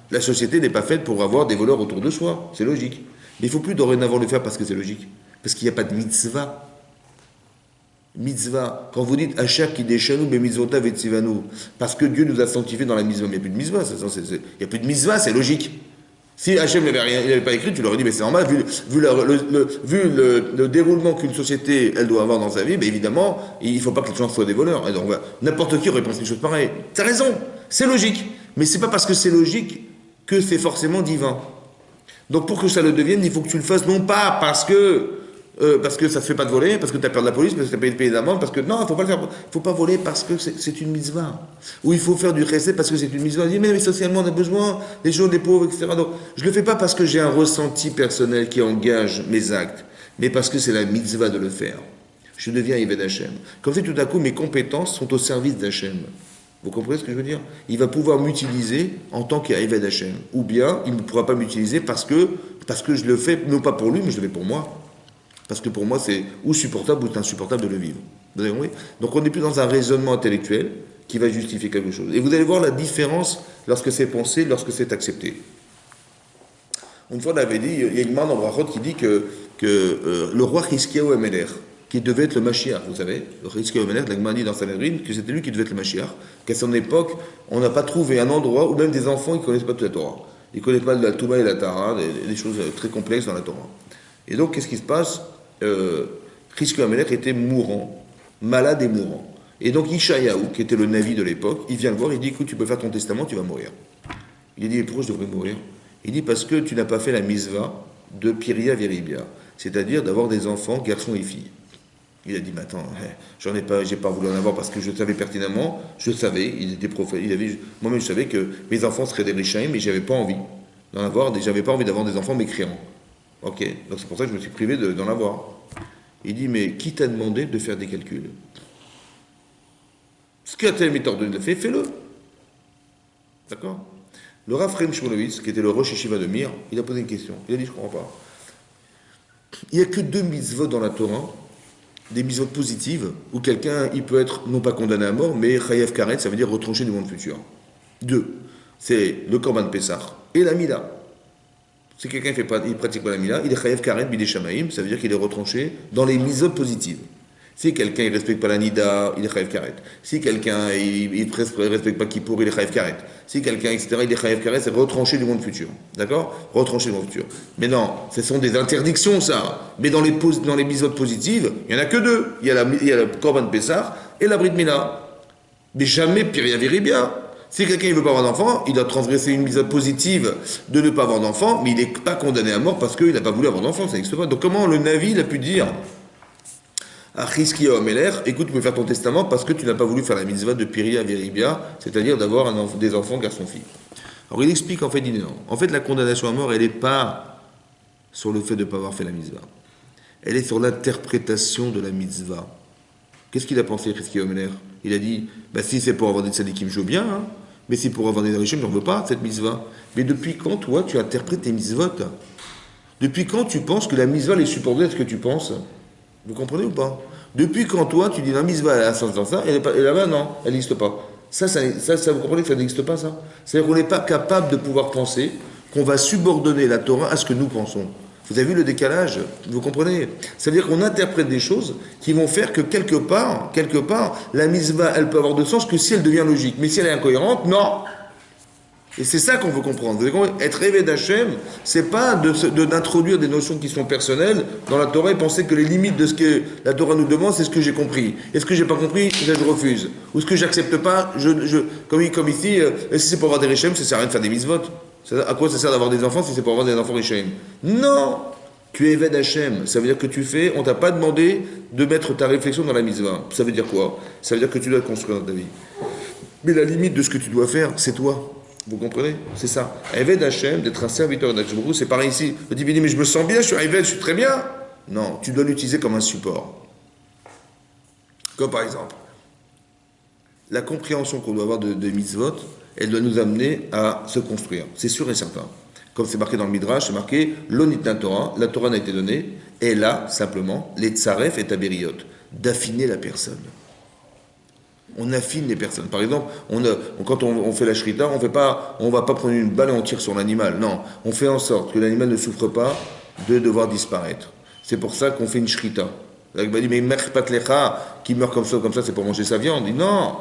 La société n'est pas faite pour avoir des voleurs autour de soi, c'est logique. Mais il ne faut plus dorénavant le faire parce que c'est logique. Parce qu'il n'y a pas de mitzvah. Mitzvah. Quand vous dites Hachar qui déchanou, mais mitzvota vetzivanu, parce que Dieu nous a sanctifiés dans la mitzvah, mais il n'y a plus de mitzvah. Il n'y a plus de mitzvah, c'est logique. Si Hachem n'avait pas écrit, tu leur aurais dit, mais c'est normal, vu le déroulement qu'une société elle doit avoir dans sa vie, ben évidemment, il ne faut pas que les gens soient des voleurs. Et donc, n'importe qui aurait pensé des choses pareilles. T'as raison, c'est logique. Mais c'est pas parce que c'est logique que c'est forcément divin. Donc pour que ça le devienne, il faut que tu le fasses non pas parce que ça ne se fait pas de voler, parce que tu as peur de la police, parce que tu as payé de payer d'amende, parce que non, il ne faut pas le faire. Il faut pas voler parce que c'est une mitzvah. Ou il faut faire du chesed parce que c'est une mitzvah. On dit, mais socialement, on a besoin des gens, des pauvres, etc. Donc, je ne le fais pas parce que j'ai un ressenti personnel qui engage mes actes, mais parce que c'est la mitzvah de le faire. Je deviens Eved Hachem. Comme ça, tout à coup, mes compétences sont au service d'Hachem. Vous comprenez ce que je veux dire? Il va pouvoir m'utiliser en tant qu'Eved Hachem. Ou bien, il ne pourra pas m'utiliser parce que je le fais, non pas pour lui, mais je le fais pour moi. Parce que pour moi, c'est ou supportable ou c'est insupportable de le vivre. Vous avez compris? Donc on n'est plus dans un raisonnement intellectuel qui va justifier quelque chose. Et vous allez voir la différence lorsque c'est pensé, lorsque c'est accepté. Une fois, on avait dit, il y a une main dans Brachot qui dit que le roi Hiskiyahu Améler, qui devait être le Mashiach, vous savez, le Hiskiyahu Améler, l'Agma dit dans Sanhedrin, que c'était lui qui devait être le Mashiach, qu'à son époque, on n'a pas trouvé un endroit où même des enfants ne connaissent pas toute la Torah. Ils ne connaissent pas la Touma et la Tara, des choses très complexes dans la Torah. Et donc, qu'est-ce qui se passe? Hiskiyahu Améler était mourant, malade et mourant. Et donc, Ishayahu, qui était le Navi de l'époque, il vient le voir, il dit, écoute, tu peux faire ton testament, tu vas mourir. Il a dit, pourquoi je devrais mourir? Il dit, parce que tu n'as pas fait la misva de Piria Viribia, c'est-à-dire d'avoir des enfants, garçons et filles. Il a dit, mais attends, j'ai pas voulu en avoir parce que je savais pertinemment, je savais, il était prophète, moi-même je savais que mes enfants seraient des richaim, mais j'avais pas envie d'en avoir, j'avais pas envie d'avoir des enfants mécréants. Ok, donc c'est pour ça que je me suis privé d'en avoir. Il dit, mais qui t'a demandé de faire des calculs? Ce que t'a ordonné de le faire, fais-le. D'accord? Le Rav Chaim Shmulevitz, qui était le Rosh Yeshiva de Mir, il a posé une question. Il a dit, je ne comprends pas. Il n'y a que 2 mitzvot dans la Torah, des mitzvot positives, où quelqu'un, il peut être non pas condamné à mort, mais chayav karet, ça veut dire retranché du monde futur. 2. C'est le Korban Pessah et la Mila. Si quelqu'un il pratique pas la Mila, il est chayav karet bidei shamaim, ça veut dire qu'il est retranché dans les mitzvot positives. Si quelqu'un ne respecte pas la Nida, il est chayav karet. Si quelqu'un ne respecte pas Kippour, il est chayav karet. Si quelqu'un, etc., il est chayav karet, c'est retranché du monde futur. D'accord? Retranché du monde futur. Mais non, ce sont des interdictions, ça. Mais dans les mitzvot positives, il n'y en a que 2. Il y a le Korban Pessah et la Brit Mila. Mais jamais Piria Viribia. Si quelqu'un ne veut pas avoir d'enfant, il a transgressé une mitzvah positive de ne pas avoir d'enfant, mais il n'est pas condamné à mort parce qu'il n'a pas voulu avoir d'enfant, ça n'existe pas. Donc comment le Navi il a pu dire à Hiskiyahu Améler, écoute, tu peux faire ton testament parce que tu n'as pas voulu faire la mitzvah de Piria Viribia, c'est-à-dire d'avoir des enfants garçons-filles. Alors il explique en fait, il dit non. En fait, la condamnation à mort, elle n'est pas sur le fait de ne pas avoir fait la mitzvah. Elle est sur l'interprétation de la mitzvah. Qu'est-ce qu'il a pensé, Hiskiyahu Améler? Il a dit, bah si c'est pour avoir des tzadikim, je veux bien, hein, mais si pour avoir des richim, j'en veux pas, cette mitzvah. Mais depuis quand, toi, tu interprètes tes mitzvot? Depuis quand tu penses que la mitzvah est subordonnée à ce que tu penses? Vous comprenez ou pas? Depuis quand toi, tu dis la mitzvah elle a un sens dans ça, et là-bas, non, elle n'existe pas. Ça, vous comprenez que ça n'existe pas, ça? C'est-à-dire qu'on n'est pas capable de pouvoir penser qu'on va subordonner la Torah à ce que nous pensons. Vous avez vu le décalage? Vous comprenez? Ça veut dire qu'on interprète des choses qui vont faire que quelque part, la mitzvah, elle peut avoir de sens que si elle devient logique. Mais si elle est incohérente, non. Et c'est ça qu'on veut comprendre. Vous avez compris? Être Eved Hachem, c'est pas d'introduire des notions qui sont personnelles dans la Torah et penser que les limites de ce que la Torah nous demande, c'est ce que j'ai compris. Et ce que j'ai pas compris, je refuse. Ou ce que j'accepte pas, comme ici, si c'est pour avoir des richem, ça sert à rien de faire des mitzvot. À quoi ça sert d'avoir des enfants si c'est pour avoir des enfants richem? Non! Tu es Eved Hachem. Ça veut dire que on t'a pas demandé de mettre ta réflexion dans la mitzvah. Ça veut dire quoi? Ça veut dire que tu dois te construire dans ta vie. Mais la limite de ce que tu dois faire, c'est toi. Vous comprenez? C'est ça. Eved Hachem, d'être un serviteur d'Hachem, c'est pareil ici. Le divin, mais je me sens bien, je suis Eved, je suis très bien. Non, tu dois l'utiliser comme un support. Comme par exemple, la compréhension qu'on doit avoir de mitzvot, elle doit nous amener à se construire. C'est sûr et certain. Comme c'est marqué dans le Midrash, c'est marqué l'onit Torah, la Torah n'a été donnée, et là, simplement, les tsaref et tabériot, d'affiner la personne. On affine les personnes. Par exemple, quand on fait la shrita, on va pas prendre une balle et on tire sur l'animal. Non, on fait en sorte que l'animal ne souffre pas de devoir disparaître. C'est pour ça qu'on fait une shrita. Il va dire, mais Mech Patlecha, qui meurt comme ça, c'est pour manger sa viande. Il dit non,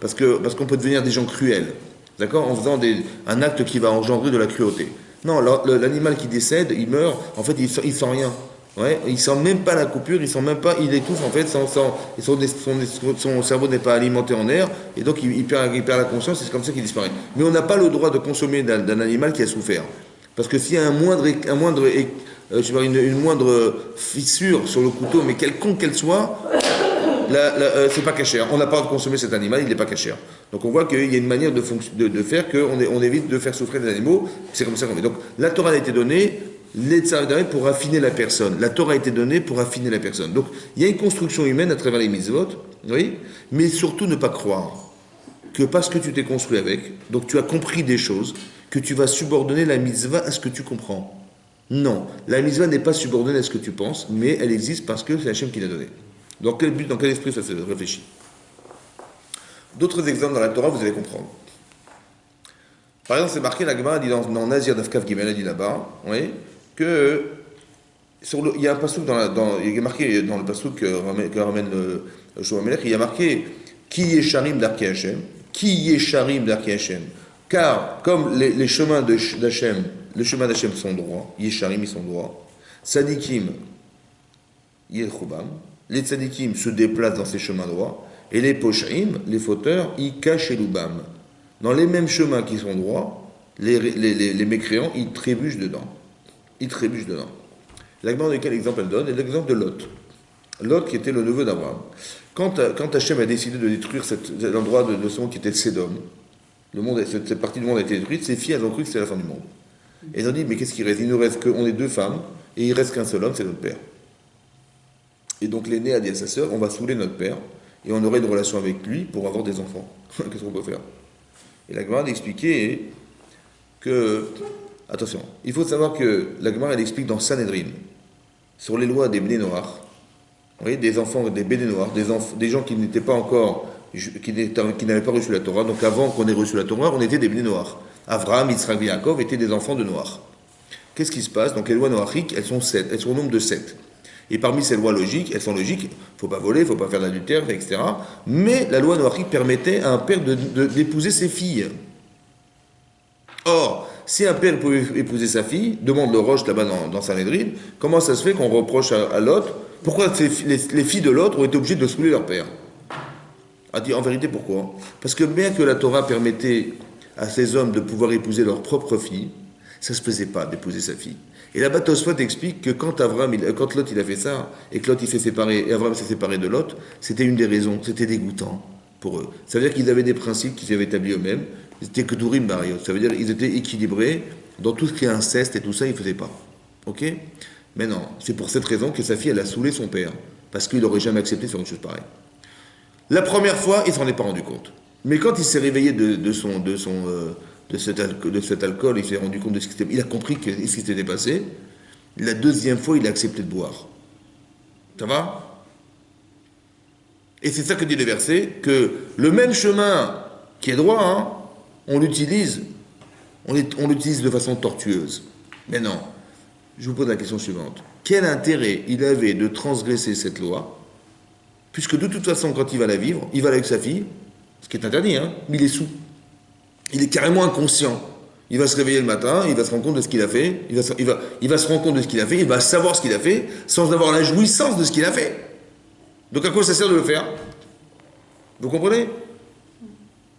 parce qu'on peut devenir des gens cruels. D'accord? En faisant un acte qui va engendrer de la cruauté. Non, l'animal qui décède, il meurt, en fait, il sent rien. Ouais, il sent même pas la coupure, il sent même pas, il étouffe en fait, son cerveau n'est pas alimenté en air, et donc il perd la conscience, et c'est comme ça qu'il disparaît. Mais on n'a pas le droit de consommer d'un animal qui a souffert. Parce que s'il y a une moindre fissure sur le couteau, mais quelconque qu'elle soit, c'est pas cachère. On n'a pas le droit de consommer cet animal, il n'est pas cachère. Donc on voit qu'il y a une manière de faire qu'on évite de faire souffrir les animaux, c'est comme ça qu'on fait. Donc la Torah a été donnée, les tzav pour affiner la personne. La Torah a été donnée pour affiner la personne. Donc il y a une construction humaine à travers les mitzvot, oui, mais surtout ne pas croire que parce que tu t'es construit avec, donc tu as compris des choses, que tu vas subordonner la mitzvah à ce que tu comprends. Non, la mitzvah n'est pas subordonnée à ce que tu penses, mais elle existe parce que c'est Hachem qui l'a donnée. Dans quel but, dans quel esprit ça se réfléchit? D'autres exemples dans la Torah, vous allez comprendre. Par exemple, c'est marqué, la Gemara dit dans Nazir d'Afkaf Gimel, elle dit là-bas, oui, que il y a un passouk il est marqué dans le passouk que ramène le Shlomo Melech, il y a marqué Ki Yesharim d'Arki Hashem, Ki Yesharim d'Arki Hashem. Car comme les chemins d'Hachem, les chemins d'Hachem sont droits, Yesharim ils sont droits, Tzadikim Yelchubam, les Tzadikim se déplacent dans ces chemins droits, et les Poshaim, les fauteurs, ils cachent Elubam. Dans les mêmes chemins qui sont droits, les mécréants, ils trébuchent dedans. Ils trébuchent dedans. L'Agman de quel exemple elle donne? C'est l'exemple de Lot. Lot qui était le neveu d'Abraham. Quand Hachem a décidé de détruire l'endroit de ce monde qui était Sédom, cette partie du monde a été détruite, ses filles elles ont cru que c'était la fin du monde. Et elles ont dit, mais qu'est-ce qu'il reste? Il nous reste on est deux femmes, et il reste qu'un seul homme, c'est notre père. Et donc l'aîné a dit à sa sœur, on va saouler notre père, et on aurait une relation avec lui pour avoir des enfants. Qu'est-ce qu'on peut faire? Et la Gemara expliquait que, attention, il faut savoir que la Gemara elle explique dans Sanhedrin, sur les lois des Bnei Noach, vous voyez, des enfants des Bnei Noach, des gens qui n'étaient pas encore, qui n'avaient pas reçu la Torah, donc avant qu'on ait reçu la Torah, on était des Bnei Noach. Avraham, Yitzhak et Yaakov étaient des enfants de Noach. Qu'est-ce qui se passe? Donc les lois noachiques, elles sont au nombre de 7. Et parmi ces lois logiques, elles sont logiques, il ne faut pas voler, il ne faut pas faire d'adultère, etc. Mais la loi noachique permettait à un père d'épouser ses filles. Or, si un père pouvait épouser sa fille, demande le Roche là-bas dans Sanhedrin, comment ça se fait qu'on reproche à l'autre, pourquoi les filles de l'autre ont été obligées de saouler leur père? En vérité, pourquoi? Parce que bien que la Torah permettait à ces hommes de pouvoir épouser leur propre fille, ça ne se faisait pas d'épouser sa fille. Et là-bas, Tosfot explique que quand Lot il a fait ça, et que Lot il s'est séparé, et Abraham s'est séparé de Lot, c'était une des raisons, c'était dégoûtant pour eux. Ça veut dire qu'ils avaient des principes qu'ils avaient établis eux-mêmes, c'était que Dourim Bariot, ça veut dire qu'ils étaient équilibrés, dans tout ce qui est inceste et tout ça, ils ne faisaient pas. Ok? Mais non, c'est pour cette raison que sa fille, elle a saoulé son père, parce qu'il n'aurait jamais accepté de faire une chose pareille. La première fois, il ne s'en est pas rendu compte. Mais quand il s'est réveillé de cet alcool, il s'est rendu compte de ce qui s'était... Il a compris ce qui s'était passé. La deuxième fois, il a accepté de boire. Ça va? Et c'est ça que dit le verset, que le même chemin qui est droit, hein, on l'utilise de façon tortueuse. Mais non. Je vous pose la question suivante. Quel intérêt il avait de transgresser cette loi, puisque de toute façon, quand il va la vivre, il va avec sa fille, ce qui est interdit, hein, mais il est saoul. Il est carrément inconscient. Il va se réveiller le matin, il va se rendre compte de ce qu'il a fait, il va se rendre compte de ce qu'il a fait, il va savoir ce qu'il a fait, sans avoir la jouissance de ce qu'il a fait. Donc à quoi ça sert de le faire? Vous comprenez?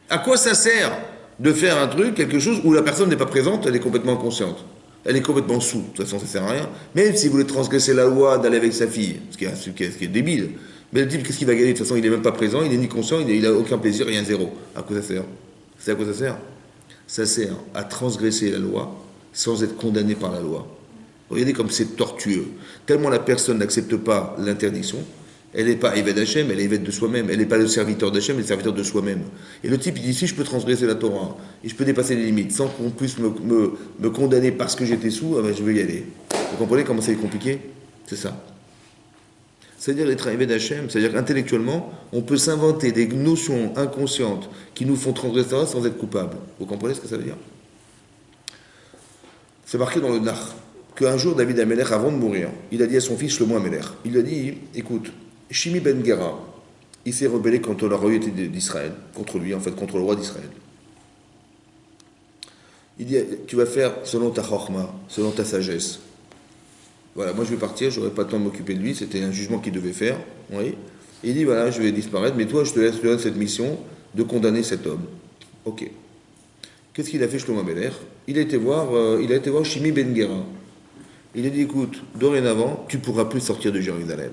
À quoi ça sert de faire un truc, quelque chose où la personne n'est pas présente, elle est complètement inconsciente? Elle est complètement sous, de toute façon ça sert à rien. Même s'il voulait transgresser la loi d'aller avec sa fille, ce qui est débile, mais le type, qu'est-ce qu'il va gagner? De toute façon, il n'est même pas présent, il n'est ni conscient, il n'a aucun plaisir, rien, zéro. À quoi ça sert? C'est à quoi ça sert? Ça sert à transgresser la loi sans être condamné par la loi. Regardez comme c'est tortueux. Tellement la personne n'accepte pas l'interdiction Elle n'est pas Eved Hachem, elle est Eved de soi-même. Elle n'est pas le serviteur d'Hachem, elle est le serviteur de soi-même. Et le type, il dit, si je peux transgresser la Torah, et je peux dépasser les limites, sans qu'on puisse me condamner parce que j'étais sous, ah ben, je vais y aller. Vous comprenez comment c'est compliqué? C'est ça. C'est-à-dire être Eved Hachem, c'est-à-dire qu'intellectuellement, on peut s'inventer des notions inconscientes qui nous font transgresser la Torah sans être coupable. Vous comprenez ce que ça veut dire? C'est marqué dans le Nach, qu'un jour, David Amelech, avant de mourir, il a dit à son fils Shlomo Amelech, il lui a dit, écoute, Shimi ben Gera, il s'est rebellé contre la royauté d'Israël, contre lui, en fait, contre le roi d'Israël. Il dit, tu vas faire selon ta chorma, selon ta sagesse. Voilà, moi je vais partir, je n'aurai pas le temps de m'occuper de lui, c'était un jugement qu'il devait faire. Oui. Et il dit, voilà, je vais disparaître, mais toi, je te donne cette mission de condamner cet homme. Ok. Qu'est-ce qu'il a fait, Shlomo Amelech? Il a été voir Shimi ben Gera. Il a dit, écoute, dorénavant, tu ne pourras plus sortir de Jérusalem.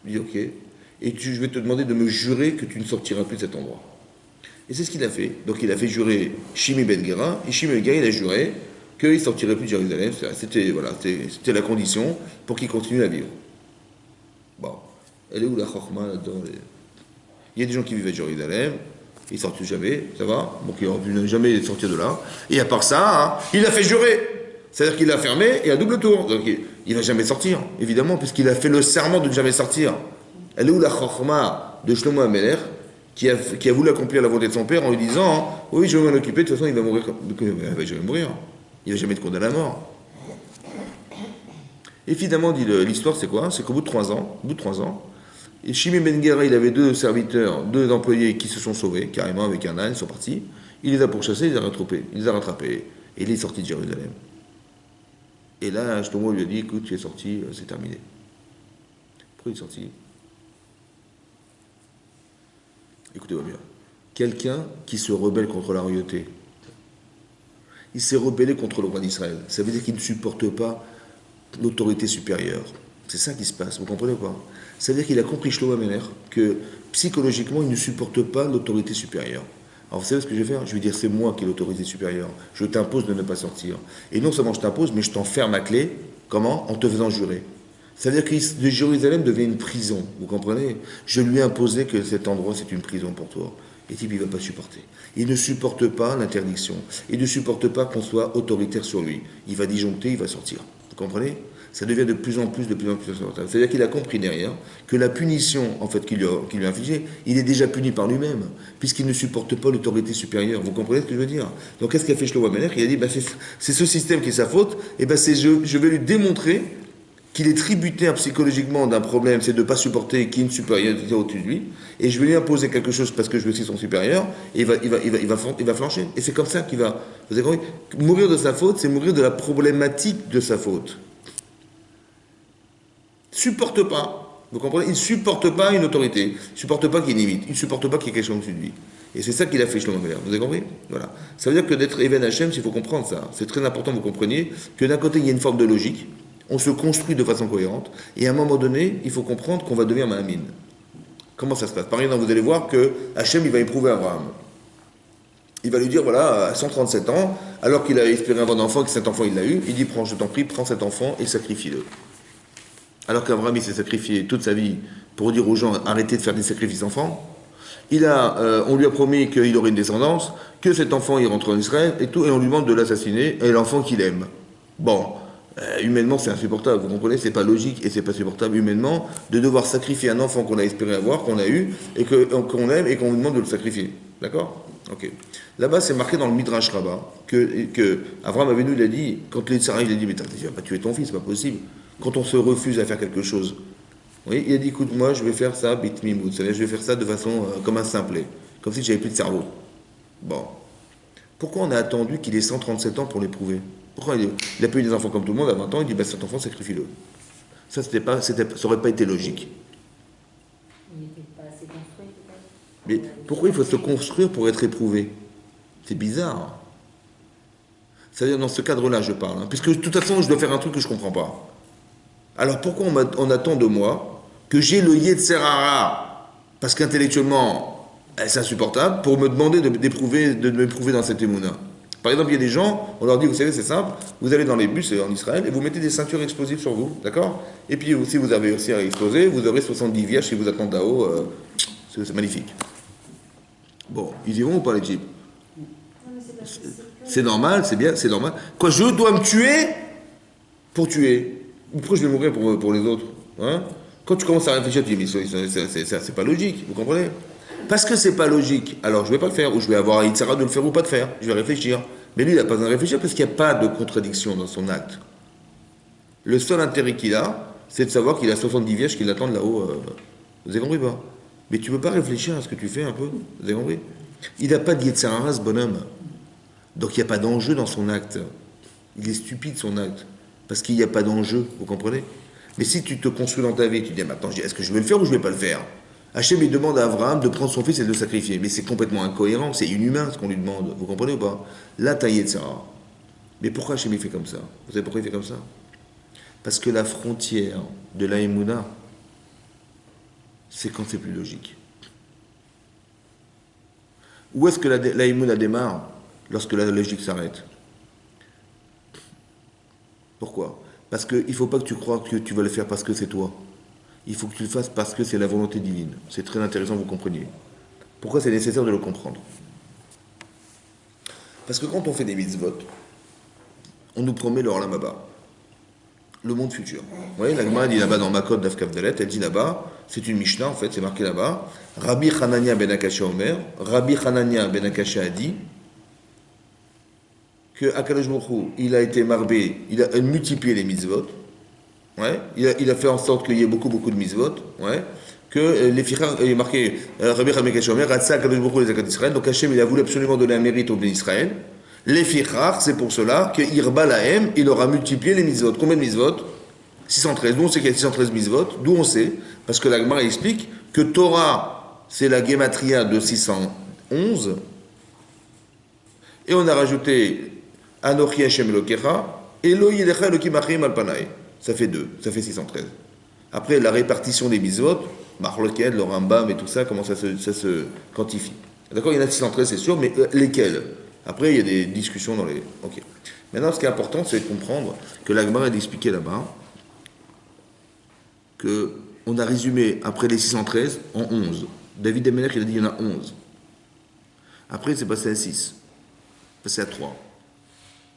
Il dit, ok. Et je vais te demander de me jurer que tu ne sortiras plus de cet endroit. Et c'est ce qu'il a fait. Donc il a fait jurer Shimi ben Gera, et Shimi ben Gera, il a juré qu'il ne sortirait plus de Jérusalem. C'était la condition pour qu'il continue à vivre. Bon. Elle est où la chorma là-dedans? Il y a des gens qui vivent à Jérusalem, ils ne sortent jamais, ça va? Donc ils n'auraient pu jamais sortir de là. Et à part ça, il a fait jurer. C'est-à-dire qu'il l'a fermé et à double tour. Donc il ne va jamais sortir, évidemment, puisqu'il a fait le serment de ne jamais sortir. Elle est où la chorma de Shlomo Amelech qui a voulu accomplir la volonté de son père en lui disant, oui, je vais m'en occuper, de toute façon il va mourir. Il va jamais mourir. Il ne va jamais être condamné à mort. Et finalement, dit l'histoire, c'est quoi? C'est qu'au bout de 3 ans, et Shimi ben Gera, il avait 2 serviteurs, 2 employés qui se sont sauvés, carrément avec un âne, ils sont partis. Il les a pourchassés, il les a rattrapés. Et il est sorti de Jérusalem. Et là, Shlomo lui a dit, écoute, tu es sorti, c'est terminé. Pourquoi il est sorti? Écoutez-moi bien. Quelqu'un qui se rebelle contre la royauté, il s'est rebellé contre le roi d'Israël. Ça veut dire qu'il ne supporte pas l'autorité supérieure. C'est ça qui se passe, vous comprenez ou pas? Ça veut dire qu'il a compris, Shlomo Amelech, que psychologiquement, il ne supporte pas l'autorité supérieure. Alors vous savez ce que je vais faire? Je vais dire, c'est moi qui ai l'autorité supérieure. Je t'impose de ne pas sortir. Et non seulement je t'impose, mais je t'enferme à clé. Comment? En te faisant jurer. Ça veut dire que de Jérusalem devient une prison, vous comprenez? Je lui ai imposé que cet endroit, c'est une prison pour toi. Et type, il ne va pas supporter. Il ne supporte pas l'interdiction. Il ne supporte pas qu'on soit autoritaire sur lui. Il va disjoncter, il va sortir. Vous comprenez? Ça devient de plus en plus insupportable. C'est-à-dire qu'il a compris derrière que la punition en fait, qu'il lui a infligée, il est déjà puni par lui-même, puisqu'il ne supporte pas l'autorité supérieure. Vous comprenez ce que je veux dire? Donc qu'est-ce qu'a fait Shlomo Amelech? Il a dit, c'est ce système qui est sa faute, et je vais lui démontrer qu'il est tributaire psychologiquement d'un problème, c'est de ne pas supporter qu'il y ait une supériorité au-dessus de lui, et je vais lui imposer quelque chose parce que je suis son supérieur, et il va flancher. Et c'est comme ça qu'il va... Vous avez compris? Mourir de sa faute, c'est mourir de la problématique de sa faute. Supporte pas, vous comprenez? Il ne supporte pas une autorité, il ne supporte pas qu'il y ait une limite, il ne supporte pas qu'il y ait quelque chose au-dessus de lui. Et c'est ça qu'il a fait Shlomo Amelech. Vous avez compris? Voilà. Ça veut dire que d'être Eved Hachem, il faut comprendre ça. C'est très important que vous compreniez que d'un côté, il y a une forme de logique, on se construit de façon cohérente, et à un moment donné, il faut comprendre qu'on va devenir Mahamine. Comment ça se passe? Par exemple, vous allez voir que Hachem, il va éprouver Abraham. Il va lui dire, voilà, à 137 ans, alors qu'il a espéré avoir un enfant, que cet enfant, il l'a eu, il dit, je t'en prie, prends cet enfant et sacrifie-le. Alors qu'Abraham, il s'est sacrifié toute sa vie pour dire aux gens, arrêtez de faire des sacrifices d'enfants. On lui a promis qu'il aurait une descendance, que cet enfant, il rentre en Israël, et tout, et on lui demande de l'assassiner, et l'enfant qu'il aime. Bon, humainement, c'est insupportable, vous comprenez? C'est pas logique, et c'est pas supportable humainement, de devoir sacrifier un enfant qu'on a espéré avoir, qu'on a eu, et qu'on aime, et qu'on lui demande de le sacrifier. D'accord? Ok. Là-bas, c'est marqué dans le Midrash Rabbah, que Abraham Avinu, il a dit, quand les Sarah, il a dit, mais tu vas pas tuer ton fils, c'est pas possible. Quand on se refuse à faire quelque chose, oui, il a dit, écoute, moi, je vais faire ça, bit mimoud, c'est-à-dire, je vais faire ça de façon comme un simplet, comme si j'avais plus de cerveau. Bon. Pourquoi on a attendu qu'il ait 137 ans pour l'éprouver? Pourquoi il a pas eu des enfants comme tout le monde à 20 ans, il dit, cet enfant, sacrifie-le. Ça, ça aurait pas été logique. Il n'était pas assez construit, peut-être. Mais pourquoi il faut se construire pour être éprouvé? C'est bizarre. C'est-à-dire, dans ce cadre-là, je parle. Puisque, de toute façon, je dois faire un truc que je ne comprends pas. Alors, pourquoi on attend de moi que j'ai le Yetzer Hara, parce qu'intellectuellement, c'est insupportable, pour me demander de m'éprouver dans cette émouna? Par exemple, il y a des gens, on leur dit, vous savez, c'est simple, vous allez dans les bus en Israël et vous mettez des ceintures explosives sur vous, d'accord? Et puis, si vous avez réussi à exploser, vous aurez 70 vierges qui vous attendent là-haut. C'est magnifique. Bon, ils y vont ou pas, les types? Non, mais c'est parce que c'est C'est normal, c'est bien, c'est normal. Quoi, je dois me tuer pour tuer? Pourquoi je vais mourir pour les autres? Hein? Quand tu commences à réfléchir, tu dis, mais c'est pas logique, vous comprenez? Parce que c'est pas logique, alors je vais pas le faire, ou je vais avoir un Yitzhara de le faire ou pas de faire, je vais réfléchir. Mais lui, il n'a pas besoin de réfléchir parce qu'il n'y a pas de contradiction dans son acte. Le seul intérêt qu'il a, c'est de savoir qu'il a 70 vierges qui l'attendent là-haut. Vous avez compris pas? Mais tu peux pas réfléchir à ce que tu fais un peu? Vous avez compris? Il n'a pas de Yitzhara, ce bonhomme. Donc il n'y a pas d'enjeu dans son acte. Il est stupide son acte. Parce qu'il n'y a pas d'enjeu, vous comprenez? Mais si tu te construis dans ta vie, tu dis, mais attends, est-ce que je vais le faire ou je ne vais pas le faire? Hachem il demande à Abraham de prendre son fils et de le sacrifier. Mais c'est complètement incohérent, c'est inhumain ce qu'on lui demande. Vous comprenez ou pas? Là, t'as Yetzara. Mais pourquoi Hachem il fait comme ça? Vous savez pourquoi il fait comme ça? Parce que la frontière de la Emouna, c'est quand c'est plus logique. Où est-ce que la Emouna démarre? Lorsque la logique s'arrête. Pourquoi? Parce qu'il ne faut pas que tu crois que tu vas le faire parce que c'est toi. Il faut que tu le fasses parce que c'est la volonté divine. C'est très intéressant que vous compreniez. Pourquoi c'est nécessaire de le comprendre? Parce que quand on fait des mitzvot, on nous promet le Olam Haba, le monde futur. Vous voyez, la Gemara dit là-bas dans Makot Daf Kaf Dalet, elle dit là-bas, c'est une Mishnah en fait, c'est marqué là-bas, Rabbi Hanania ben Akasha Omer, Rabbi Hanania ben Akasha a dit que Akadosh Baruch Hu, il a été marbé, il a multiplié les mitzvot, ouais, il a fait en sorte qu'il y ait beaucoup de mitzvot, ouais, que les fichar, il est marqué Rabbi Hanania ben Akasha Omer, Ratsa Akadosh Baruch Hu les Zakat d'Israël, donc Hachem il a voulu absolument donner un mérite au Béni Israël. Les fichar, c'est pour cela que Irba Lahem, il aura multiplié les mitzvot. Combien de mitzvot? 613. D'où on sait qu'il y a 613 mitzvot? D'où on sait? Parce que la Gemara explique que Torah, c'est la gematria de 611. Et on a rajouté Anochi Hashem Elokecha, Elo Yedecha Elokim Achim Alpanai. Ça fait 2, ça fait 613. Après, la répartition des mitzvot, Marloket, le Rambam et tout ça, comment ça se quantifie? D'accord, il y en a 613, c'est sûr, mais lesquels? Après, il y a des discussions dans les... Ok. Maintenant, ce qui est important, c'est de comprendre que la Gemara a expliqué là-bas qu'on a résumé, après les 613, en 11. David Emelech, il a dit il y en a 11. Après, c'est passé à 6, passé à 3,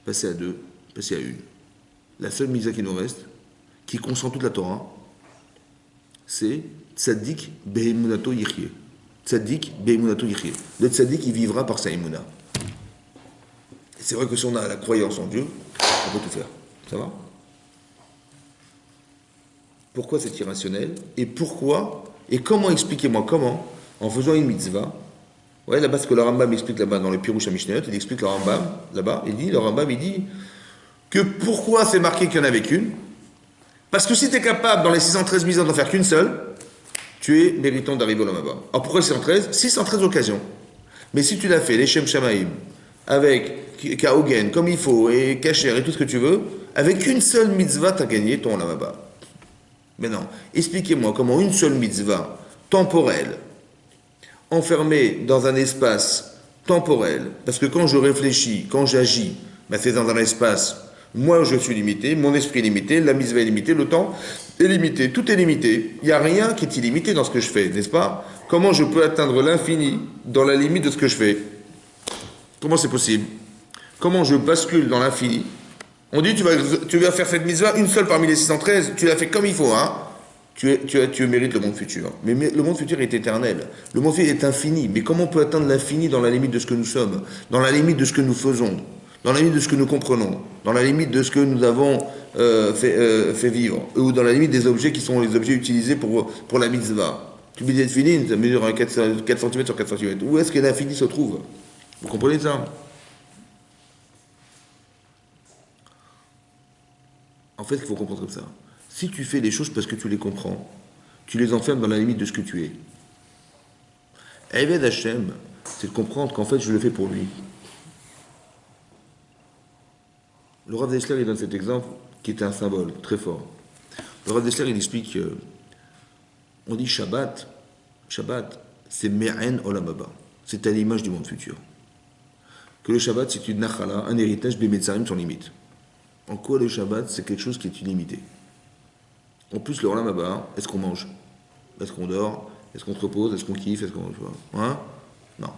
passé à 2, passé à 1. La seule misa qui nous reste, qui concentre toute la Torah, c'est Tzadik Behemunato Yichye. Tzadik Behemunato Yichye. Le Tzadik, il vivra par sa Emuna. C'est vrai que si on a la croyance en Dieu, on peut tout faire. Ça va? Pourquoi c'est irrationnel? Et pourquoi? Et comment, expliquez-moi comment, en faisant une mitzvah, ouais, là-bas, ce que le Rambam explique là-bas dans les Pirouch à Mishnayot, il explique le Rambam, là-bas, le Rambam, il dit que pourquoi c'est marqué qu'il n'y en avait qu'une? Parce que si tu es capable, dans les 613 mitzvahs, d'en faire qu'une seule, tu es méritant d'arriver au Olam Haba. Alors pourquoi 613? 613 occasions. Mais si tu l'as fait, les Shem Shamaim, avec Kaogen, comme il faut, et Kacher, et tout ce que tu veux, avec une seule mitzvah, tu as gagné ton Olam Haba. Maintenant, expliquez-moi comment une seule mitzvah temporelle, enfermée dans un espace temporel, parce que quand je réfléchis, quand j'agis, ben c'est dans un espace, moi je suis limité, mon esprit est limité, la mitzvah est limitée, le temps est limité, tout est limité. Il n'y a rien qui est illimité dans ce que je fais, n'est-ce pas? Comment je peux atteindre l'infini dans la limite de ce que je fais? Comment c'est possible? Comment je bascule dans l'infini? On dit, tu vas faire cette mitzvah, une seule parmi les 613, tu l'as fait comme il faut, hein? Tu mérites le monde futur. Mais le monde futur est éternel. Le monde futur est infini. Mais comment on peut atteindre l'infini dans la limite de ce que nous sommes, dans la limite de ce que nous faisons, dans la limite de ce que nous comprenons, dans la limite de ce que nous avons fait vivre, ou dans la limite des objets qui sont les objets utilisés pour la mitzvah? Tu me dis fini, ça mesure 4 cm sur 4 cm. Où est-ce que l'infini se trouve? Vous comprenez ça? En fait, il faut comprendre comme ça. Si tu fais les choses parce que tu les comprends, tu les enfermes dans la limite de ce que tu es. Eved Hashem, c'est de comprendre qu'en fait, je le fais pour lui. Le Rav Dessler, il donne cet exemple qui était un symbole très fort. Le Rav Dessler, il explique, on dit Shabbat, c'est Me'en Olam Haba. C'est à l'image du monde futur. Que que le Shabbat c'est une nachala, un héritage des Metzarim sans limite. En quoi le Shabbat c'est quelque chose qui est illimité? En plus, le Olam Haba, est-ce qu'on mange? Est-ce qu'on dort? Est-ce qu'on se repose? Est-ce qu'on kiffe? Est-ce qu'on... Hein? Non.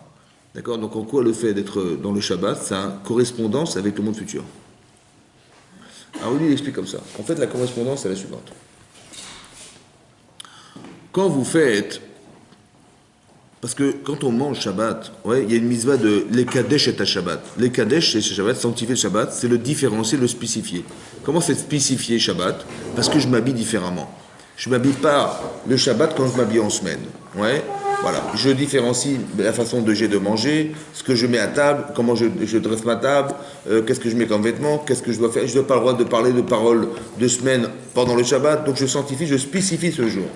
D'accord? Donc en quoi le fait d'être dans le Shabbat, ça a une correspondance avec le monde futur? Alors lui, il explique comme ça. En fait, la correspondance est la suivante. Quand vous faites... Parce que quand on mange Shabbat, ouais, il y a une mitzvah de l'Ekadesh et à Shabbat. L'Ekadesh et Shabbat, sanctifier le Shabbat, c'est le différencier, le spécifier. Comment c'est spécifier Shabbat? Parce que je m'habille différemment. Je ne m'habille pas le Shabbat quand je m'habille en semaine. Ouais, voilà. Je différencie la façon dont j'ai de manger, ce que je mets à table, comment je dresse ma table, qu'est-ce que je mets comme vêtements, qu'est-ce que je dois faire. Je n'ai pas le droit de parler de paroles de semaine pendant le Shabbat, donc je sanctifie, je spécifie ce jour.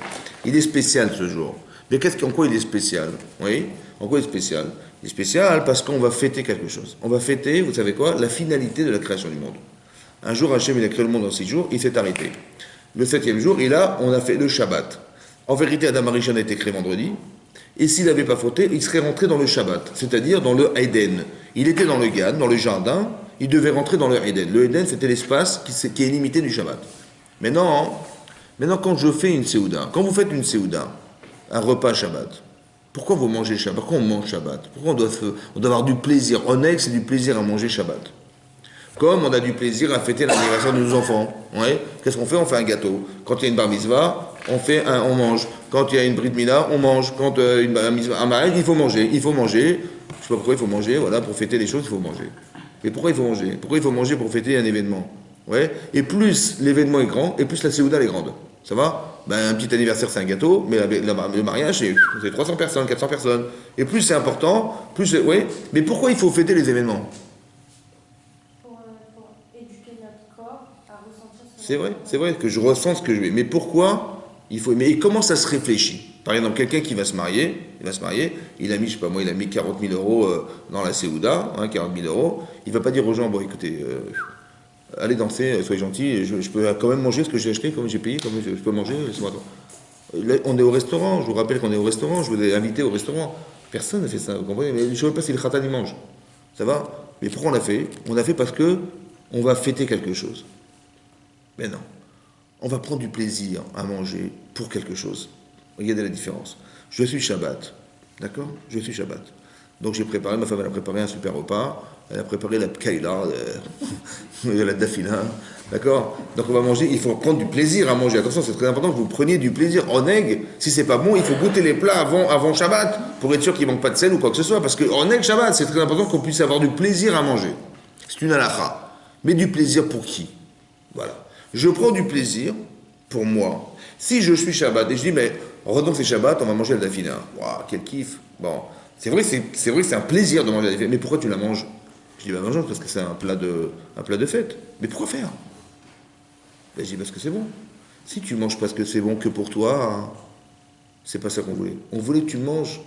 Il est spécial ce jour. Mais en quoi il est spécial? Oui, en quoi il est spécial? Il est spécial parce qu'on va fêter quelque chose. On va fêter, vous savez quoi? La finalité de la création du monde. Un jour, Hachem, il a créé le monde en 6 jours, il s'est arrêté. Le 7e jour, on a fait le Shabbat. En vérité, Adam Arishon a été créé vendredi, et s'il n'avait pas fauté, il serait rentré dans le Shabbat, c'est-à-dire dans le Eden. Il était dans le Gan, dans le jardin, il devait rentrer dans le Eden. Le Eden, c'était l'espace qui est limité du Shabbat. Maintenant, quand je fais une Séouda, quand vous faites une Séouda, un repas Shabbat. Pourquoi vous mangez Shabbat? Pourquoi on mange Shabbat? Pourquoi on doit avoir du plaisir? Honnête, c'est du plaisir à manger Shabbat. Comme on a du plaisir à fêter l'anniversaire de nos enfants. Ouais. Qu'est-ce qu'on fait? On fait un gâteau. Quand il y a une bar mitzvah, on mange. Quand il y a une brit mila, on mange. Quand une bar mitzvah, un mariage, il faut manger. Il faut manger. Je ne sais pas pourquoi il faut manger. Voilà, pour fêter les choses, il faut manger. Et pourquoi il faut manger? Pourquoi il faut manger pour fêter un événement? Ouais. Et plus l'événement est grand, et plus la séouda est grande. Ça va? Un petit anniversaire, c'est un gâteau, mais le mariage, c'est 300 personnes, 400 personnes. Et plus c'est important, plus c'est... Oui, mais pourquoi il faut fêter les événements? Pour éduquer notre corps à ressentir ce C'est vrai que je ressens ce que je vais. Mais pourquoi il faut... Mais comment ça se réfléchit? Par exemple, quelqu'un qui va se marier, il a mis, je sais pas moi, il a mis 40 000 euros dans la Séouda, 40 000 euros, il va pas dire aux gens, bon écoutez... allez danser, soyez gentils, je peux quand même manger ce que j'ai acheté, comme j'ai payé, comme je peux manger, laissez-moi attendre. Là, on est au restaurant, je vous rappelle qu'on est au restaurant, je vous ai invité au restaurant. Personne n'a fait ça, vous comprenez? Mais je ne sais même pas si le khatan y mange. Ça va? Mais pourquoi on l'a fait? On l'a fait parce que on va fêter quelque chose. Mais non. On va prendre du plaisir à manger pour quelque chose. Regardez la différence. Je suis Shabbat, d'accord? Je suis Shabbat. Donc j'ai préparé, ma femme elle a préparé un super repas, elle a préparé la pkaïla, la dafina, d'accord? Donc on va manger, il faut prendre du plaisir à manger. Attention, c'est très important que vous preniez du plaisir. En aigle, si c'est pas bon, il faut goûter les plats avant Shabbat, pour être sûr qu'il manque pas de sel ou quoi que ce soit, parce qu'en aigle, Shabbat, c'est très important qu'on puisse avoir du plaisir à manger. C'est une halakha. Mais du plaisir pour qui? Voilà. Je prends du plaisir pour moi. Si je suis Shabbat et je dis, mais redons c'est Shabbat, on va manger la dafina. Waouh, quel kiff. Bon. C'est vrai que c'est un plaisir de manger la dafina. Mais pourquoi tu la manges? Je dis, mange parce que c'est un plat de fête. Mais pourquoi faire? Je dis, parce que c'est bon. Si tu manges parce que c'est bon que pour toi, c'est pas ça qu'on voulait. On voulait que tu manges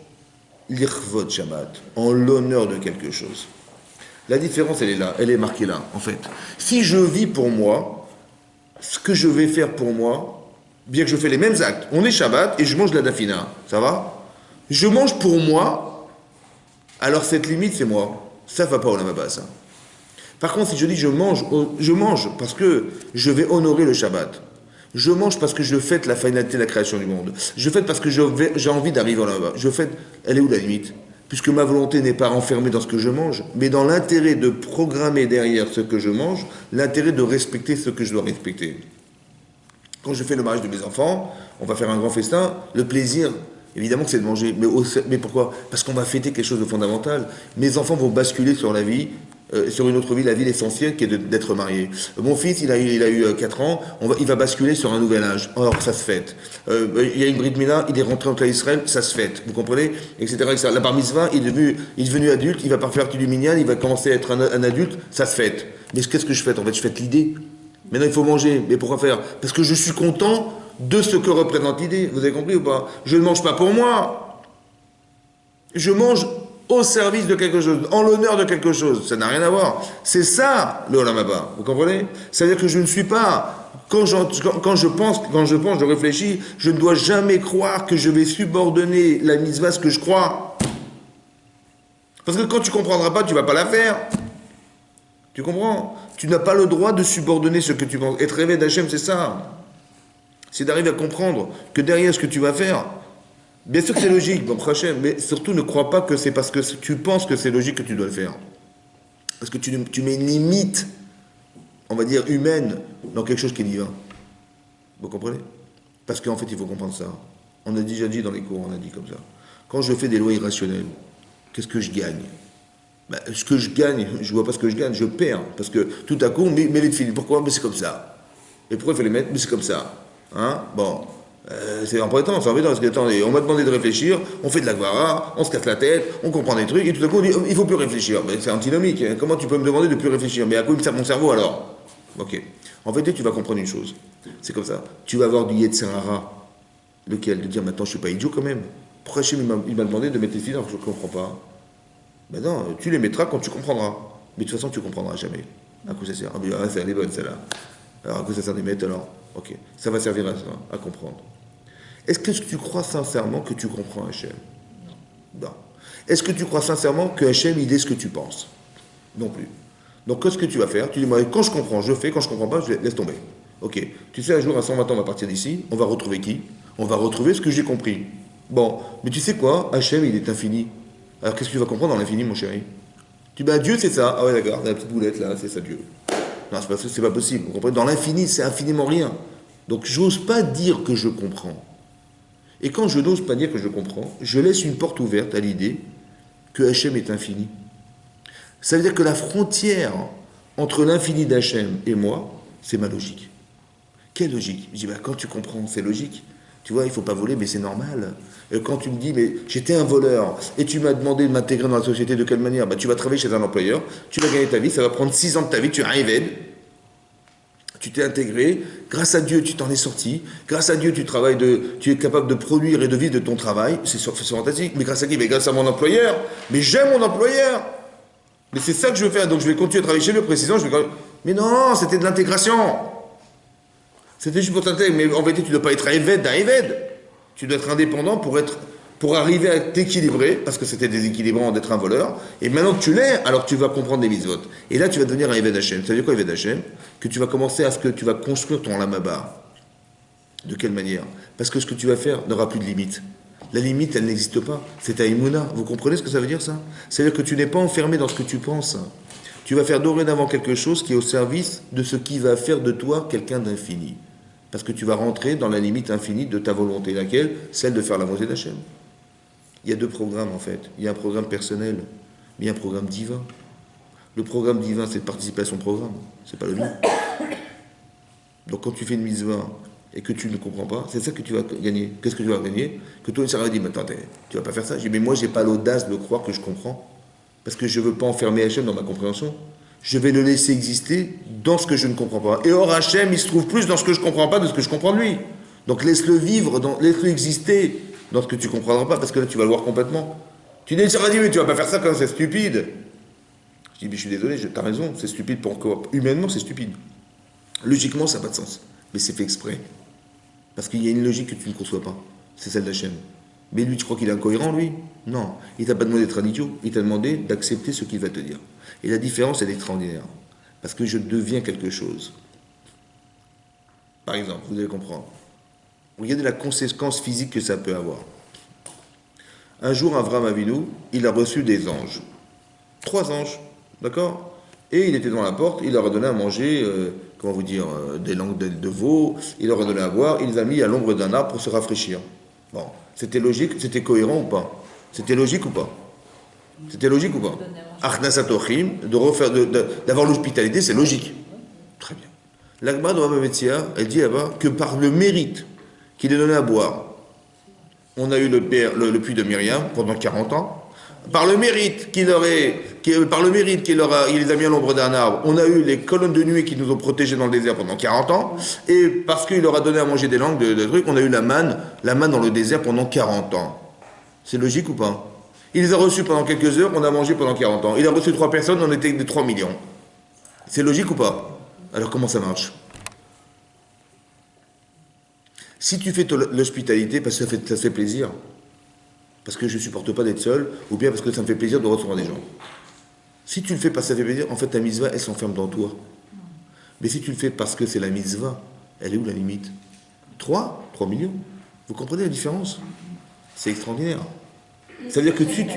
l'irvot Shabbat, en l'honneur de quelque chose. La différence, elle est là, elle est marquée là, en fait. Si je vis pour moi, ce que je vais faire pour moi, bien que je fais les mêmes actes, on est Shabbat et je mange la dafina, ça va? Je mange pour moi, alors cette limite, c'est moi. Ça va pas au Lamaba, ça. Par contre, si je dis je mange parce que je vais honorer le Shabbat. Je mange parce que je fête la finalité de la création du monde. Je fête parce que j'ai envie d'arriver au Lamaba. Je fête, elle est où la limite? Puisque ma volonté n'est pas enfermée dans ce que je mange, mais dans l'intérêt de programmer derrière ce que je mange, l'intérêt de respecter ce que je dois respecter. Quand je fais le mariage de mes enfants, on va faire un grand festin, le plaisir... Évidemment que c'est de manger, mais pourquoi? Parce qu'on va fêter quelque chose de fondamental. Mes enfants vont basculer sur la vie, sur une autre vie, la vie essentielle qui est d'être marié. Mon fils, il a eu 4 ans, il va basculer sur un nouvel âge. Alors ça se fête. Il y a une brit mila, il est rentré en Israël, ça se fête. Vous comprenez? Etc. etc. La bar mitzvah, il est devenu adulte, il va pas faire partie du minyan, il va commencer à être un adulte, ça se fête. Mais qu'est-ce que je fête? En fait, je fête l'idée. Maintenant, il faut manger. Mais pourquoi faire? Parce que je suis content de ce que représente l'idée. Vous avez compris ou pas? Je ne mange pas pour moi. Je mange au service de quelque chose, en l'honneur de quelque chose. Ça n'a rien à voir. C'est ça, le Olam Haba. Vous comprenez? C'est-à-dire que je ne suis pas... Quand je pense, je réfléchis, je ne dois jamais croire que je vais subordonner la mitzvah à ce que je crois. Parce que quand tu ne comprendras pas, tu ne vas pas la faire. Tu comprends? Tu n'as pas le droit de subordonner ce que tu penses. Être rêvé d'Hachem, c'est ça. C'est d'arriver à comprendre que derrière ce que tu vas faire, bien sûr que c'est logique, bon, Hachem, mais surtout ne crois pas que c'est parce que tu penses que c'est logique que tu dois le faire. Parce que tu mets une limite, on va dire, humaine dans quelque chose qui est divin. Vous comprenez? Parce qu'en fait, il faut comprendre ça. On a déjà dit dans les cours, on a dit comme ça. Quand je fais des lois irrationnelles, qu'est-ce que je gagne? Ben, ce que je gagne, je vois pas ce que je gagne, je perds. Parce que tout à coup, on met les filets. Pourquoi? Mais c'est comme ça. Et pourquoi il faut les mettre? Mais c'est comme ça. Hein? Bon. C'est embêtant, parce que attendez, on m'a demandé de réfléchir, on fait de la guara, on se casse la tête, on comprend des trucs, et tout à coup on dit il faut plus réfléchir. Mais c'est antinomique. Hein. Comment tu peux me demander de plus réfléchir? Mais à quoi il me sert mon cerveau alors? Ok. En fait, tu vas comprendre une chose. C'est comme ça. Tu vas avoir du Yetzirara. Lequel? De dire maintenant je suis pas idiot quand même. Pourquoi Hachem il m'a demandé de mettre les filles alors que je ne comprends pas? Ben non, tu les mettras quand tu comprendras. Mais de toute façon, tu ne comprendras jamais. À quoi ça sert? Ah, ben, c'est les bonnes, celle-là. Alors, à quoi ça sert de les mettre alors? Ok. Ça va servir à ça, à comprendre. Est-ce que tu crois sincèrement que tu comprends Hachem? Non. Est-ce que tu crois sincèrement que Hachem, il est ce que tu penses? Non plus. Donc, qu'est-ce que tu vas faire? Tu dis, moi, quand je comprends, je fais. Quand je ne comprends pas, je laisse tomber. Ok. Tu sais, un jour, à 120 ans, on va partir d'ici. On va retrouver qui? On va retrouver ce que j'ai compris. Bon. Mais tu sais quoi? Hachem, il est infini. Alors, qu'est-ce que tu vas comprendre dans l'infini, mon chéri? Tu dis, bah, Dieu, c'est ça. Ah ouais, d'accord. La petite boulette, là, c'est ça, Dieu. Non, c'est pas possible. Vous comprenez? Dans l'infini, c'est infiniment rien. Donc, j'ose pas dire que je comprends. Et quand je n'ose pas dire que je comprends, je laisse une porte ouverte à l'idée que Hachem est infini. Ça veut dire que la frontière entre l'infini d'Hachem et moi, c'est ma logique. Quelle logique? Je dis, bah, quand tu comprends, c'est logique. Tu vois, il ne faut pas voler, mais c'est normal. Et quand tu me dis, mais j'étais un voleur, et tu m'as demandé de m'intégrer dans la société, de quelle manière? Bah, tu vas travailler chez un employeur, tu vas gagner ta vie, ça va prendre 6 ans de ta vie, tu es un Eved, tu t'es intégré, grâce à Dieu, tu t'en es sorti, grâce à Dieu, tu es capable de produire et de vivre de ton travail, c'est fantastique, mais grâce à qui? Mais grâce à mon employeur, mais j'aime mon employeur, mais c'est ça que je veux faire, donc je vais continuer à travailler chez lui, précisément, mais non, c'était de l'intégration. C'était juste pour t'intégrer, mais en vérité, tu ne dois pas être Eved d'un Eved. Tu dois être indépendant pour arriver à t'équilibrer, parce que c'était déséquilibrant d'être un voleur. Et maintenant que tu l'es, alors tu vas comprendre les mitzvot. Et là, tu vas devenir un Eved Hachem. Ça veut dire quoi, Eved Hachem? Que tu vas commencer à ce que tu vas construire ton lamaba. De quelle manière? Parce que ce que tu vas faire n'aura plus de limite. La limite, elle n'existe pas. C'est ta imuna. Vous comprenez ce que ça veut dire, ça? C'est-à-dire que tu n'es pas enfermé dans ce que tu penses. Tu vas faire dorénavant quelque chose qui est au service de ce qui va faire de toi quelqu'un d'infini. Parce que tu vas rentrer dans la limite infinie de ta volonté. Laquelle? Celle de faire la volonté d'Hachem. Il y a 2 programmes en fait. Il y a un programme personnel, mais il y a un programme divin. Le programme divin, c'est de participer à son programme. C'est pas le mien. Donc quand tu fais une mitzvah et que tu ne comprends pas, c'est ça que tu vas gagner. Qu'est-ce que tu vas gagner? Que toi, ça va dire, mais attends, tu vas pas faire ça. Je dis, mais moi, j'ai pas l'audace de croire que je comprends. Parce que je veux pas enfermer Hachem dans ma compréhension. Je vais le laisser exister dans ce que je ne comprends pas. Et or, Hachem, il se trouve plus dans ce que je ne comprends pas de ce que je comprends de lui. Donc laisse-le vivre, laisse-le exister dans ce que tu ne comprendras pas, parce que là, tu vas le voir complètement. Tu dis, ça va dire, mais tu vas pas faire ça quand c'est stupide. Je dis, mais je suis désolé, tu as raison, c'est stupide pour quoi? Humainement, c'est stupide. Logiquement, ça n'a pas de sens. Mais c'est fait exprès. Parce qu'il y a une logique que tu ne conçois pas. C'est celle d'Hachem. Mais lui, tu crois qu'il est incohérent, lui? Non. Il t'a pas demandé d'être un idiot. Il t'a demandé d'accepter ce qu'il va te dire. Et la différence, elle est extraordinaire. Parce que je deviens quelque chose. Par exemple, vous allez comprendre. Regardez la conséquence physique que ça peut avoir. Un jour, Avraham Avinu, il a reçu des anges. 3 anges. D'accord? Et il était devant la porte, il leur a donné à manger, comment vous dire, des langues de veau. Il leur a donné à boire, il les a mis à l'ombre d'un arbre pour se rafraîchir. Bon. C'était logique, c'était cohérent ou pas? C'était logique ou pas? C'était logique ou pas? Achnasatochim, d'avoir l'hospitalité, c'est logique. Très bien. L'Agma de Rabbi Metzia, elle dit là-bas que par le mérite qu'il est donné à boire, on a eu le puits de Myriam pendant 40 ans. Par le mérite qu'il les a mis à l'ombre d'un arbre, on a eu les colonnes de nuée qui nous ont protégés dans le désert pendant 40 ans. Et parce qu'il leur a donné à manger des langues, de trucs, on a eu la manne dans le désert pendant 40 ans. C'est logique ou pas? Il les a reçus pendant quelques heures, on a mangé pendant 40 ans. Il a reçu 3 personnes, on était de 3 millions. C'est logique ou pas? Alors comment ça marche? Si tu fais l'hospitalité, parce que ça fait plaisir, parce que je ne supporte pas d'être seul, ou bien parce que ça me fait plaisir de recevoir des gens. Si tu le fais parce que ça fait plaisir, en fait ta mitzvah, elle s'enferme dans toi. Mais si tu le fais parce que c'est la mitzvah, elle est où la limite? 3 millions. Vous comprenez la différence? C'est extraordinaire. Ça veut dire que Il a donné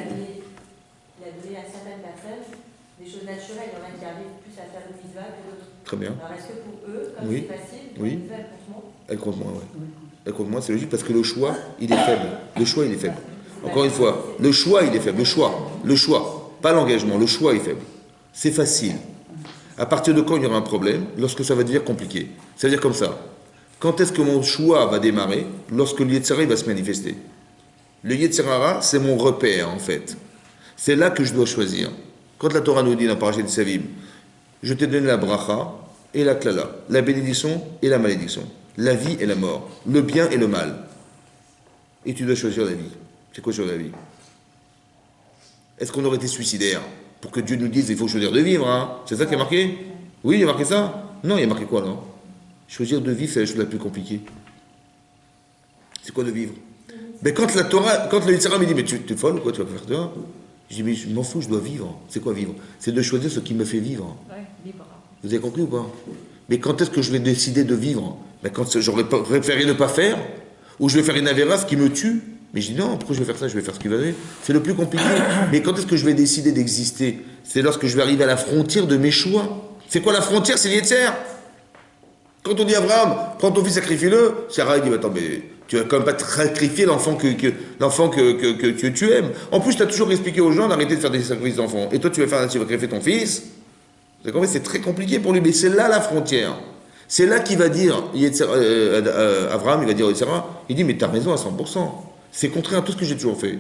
à certaines personnes des choses naturelles. Il y en a qui arrivent plus à faire le mitzvah que d'autres. Très bien. Alors est-ce que pour eux, comme Oui. c'est facile, Oui. la mitzvah, elle compte moins? Elle compte moins, oui. Elle compte moins, c'est logique parce que le choix, il est faible. Le choix, il est faible. Encore une fois, le choix, il est faible. Le choix. Pas l'engagement, le choix est faible. C'est facile. À partir de quand il y aura un problème? Lorsque ça va devenir compliqué. Ça veut dire comme ça. Quand est-ce que mon choix va démarrer? Lorsque le Yetzirah va se manifester. Le Yetzirah, c'est mon repère, en fait. C'est là que je dois choisir. Quand la Torah nous dit dans la paracha de Savim, je t'ai donné la bracha et la klala, la bénédiction et la malédiction, la vie et la mort, le bien et le mal. Et tu dois choisir la vie. C'est quoi choisir la vie? Est-ce qu'on aurait été suicidaire pour que Dieu nous dise il faut choisir de vivre, hein? C'est ça qui est marqué? Oui, il y a marqué ça? Non, il y a marqué quoi, non? Choisir de vivre, c'est la chose la plus compliquée. C'est quoi de vivre? Mais quand la Torah, quand le Yitzhak me dit mais tu es folle ou quoi, tu vas faire toi? Je dis mais je m'en fous, je dois vivre. C'est quoi vivre? C'est de choisir ce qui me fait vivre. Ouais, libre. Vous avez compris ou pas? Mais quand est-ce que je vais décider de vivre? Ben quand j'aurais préféré ne pas faire, ou je vais faire une avérace qui me tue. Mais je dis non, pourquoi je vais faire ça? Je vais faire ce qui va aller. C'est le plus compliqué. Mais quand est-ce que je vais décider d'exister? C'est lorsque je vais arriver à la frontière de mes choix. C'est quoi la frontière? C'est l'Yetzer. Quand on dit à Abraham, prends ton fils, sacrifie-le, Sarah dit, attends, mais tu vas quand même pas sacrifier l'enfant que tu aimes. En plus, tu as toujours expliqué aux gens d'arrêter de faire des sacrifices d'enfants. Et toi, tu vas sacrifier ton fils. Vous avez compris? C'est très compliqué pour lui, mais c'est là la frontière. C'est là qu'il va dire, Abraham, il va dire à Sarah, il dit, mais tu as raison à 100%. C'est contraire à tout ce que j'ai toujours fait.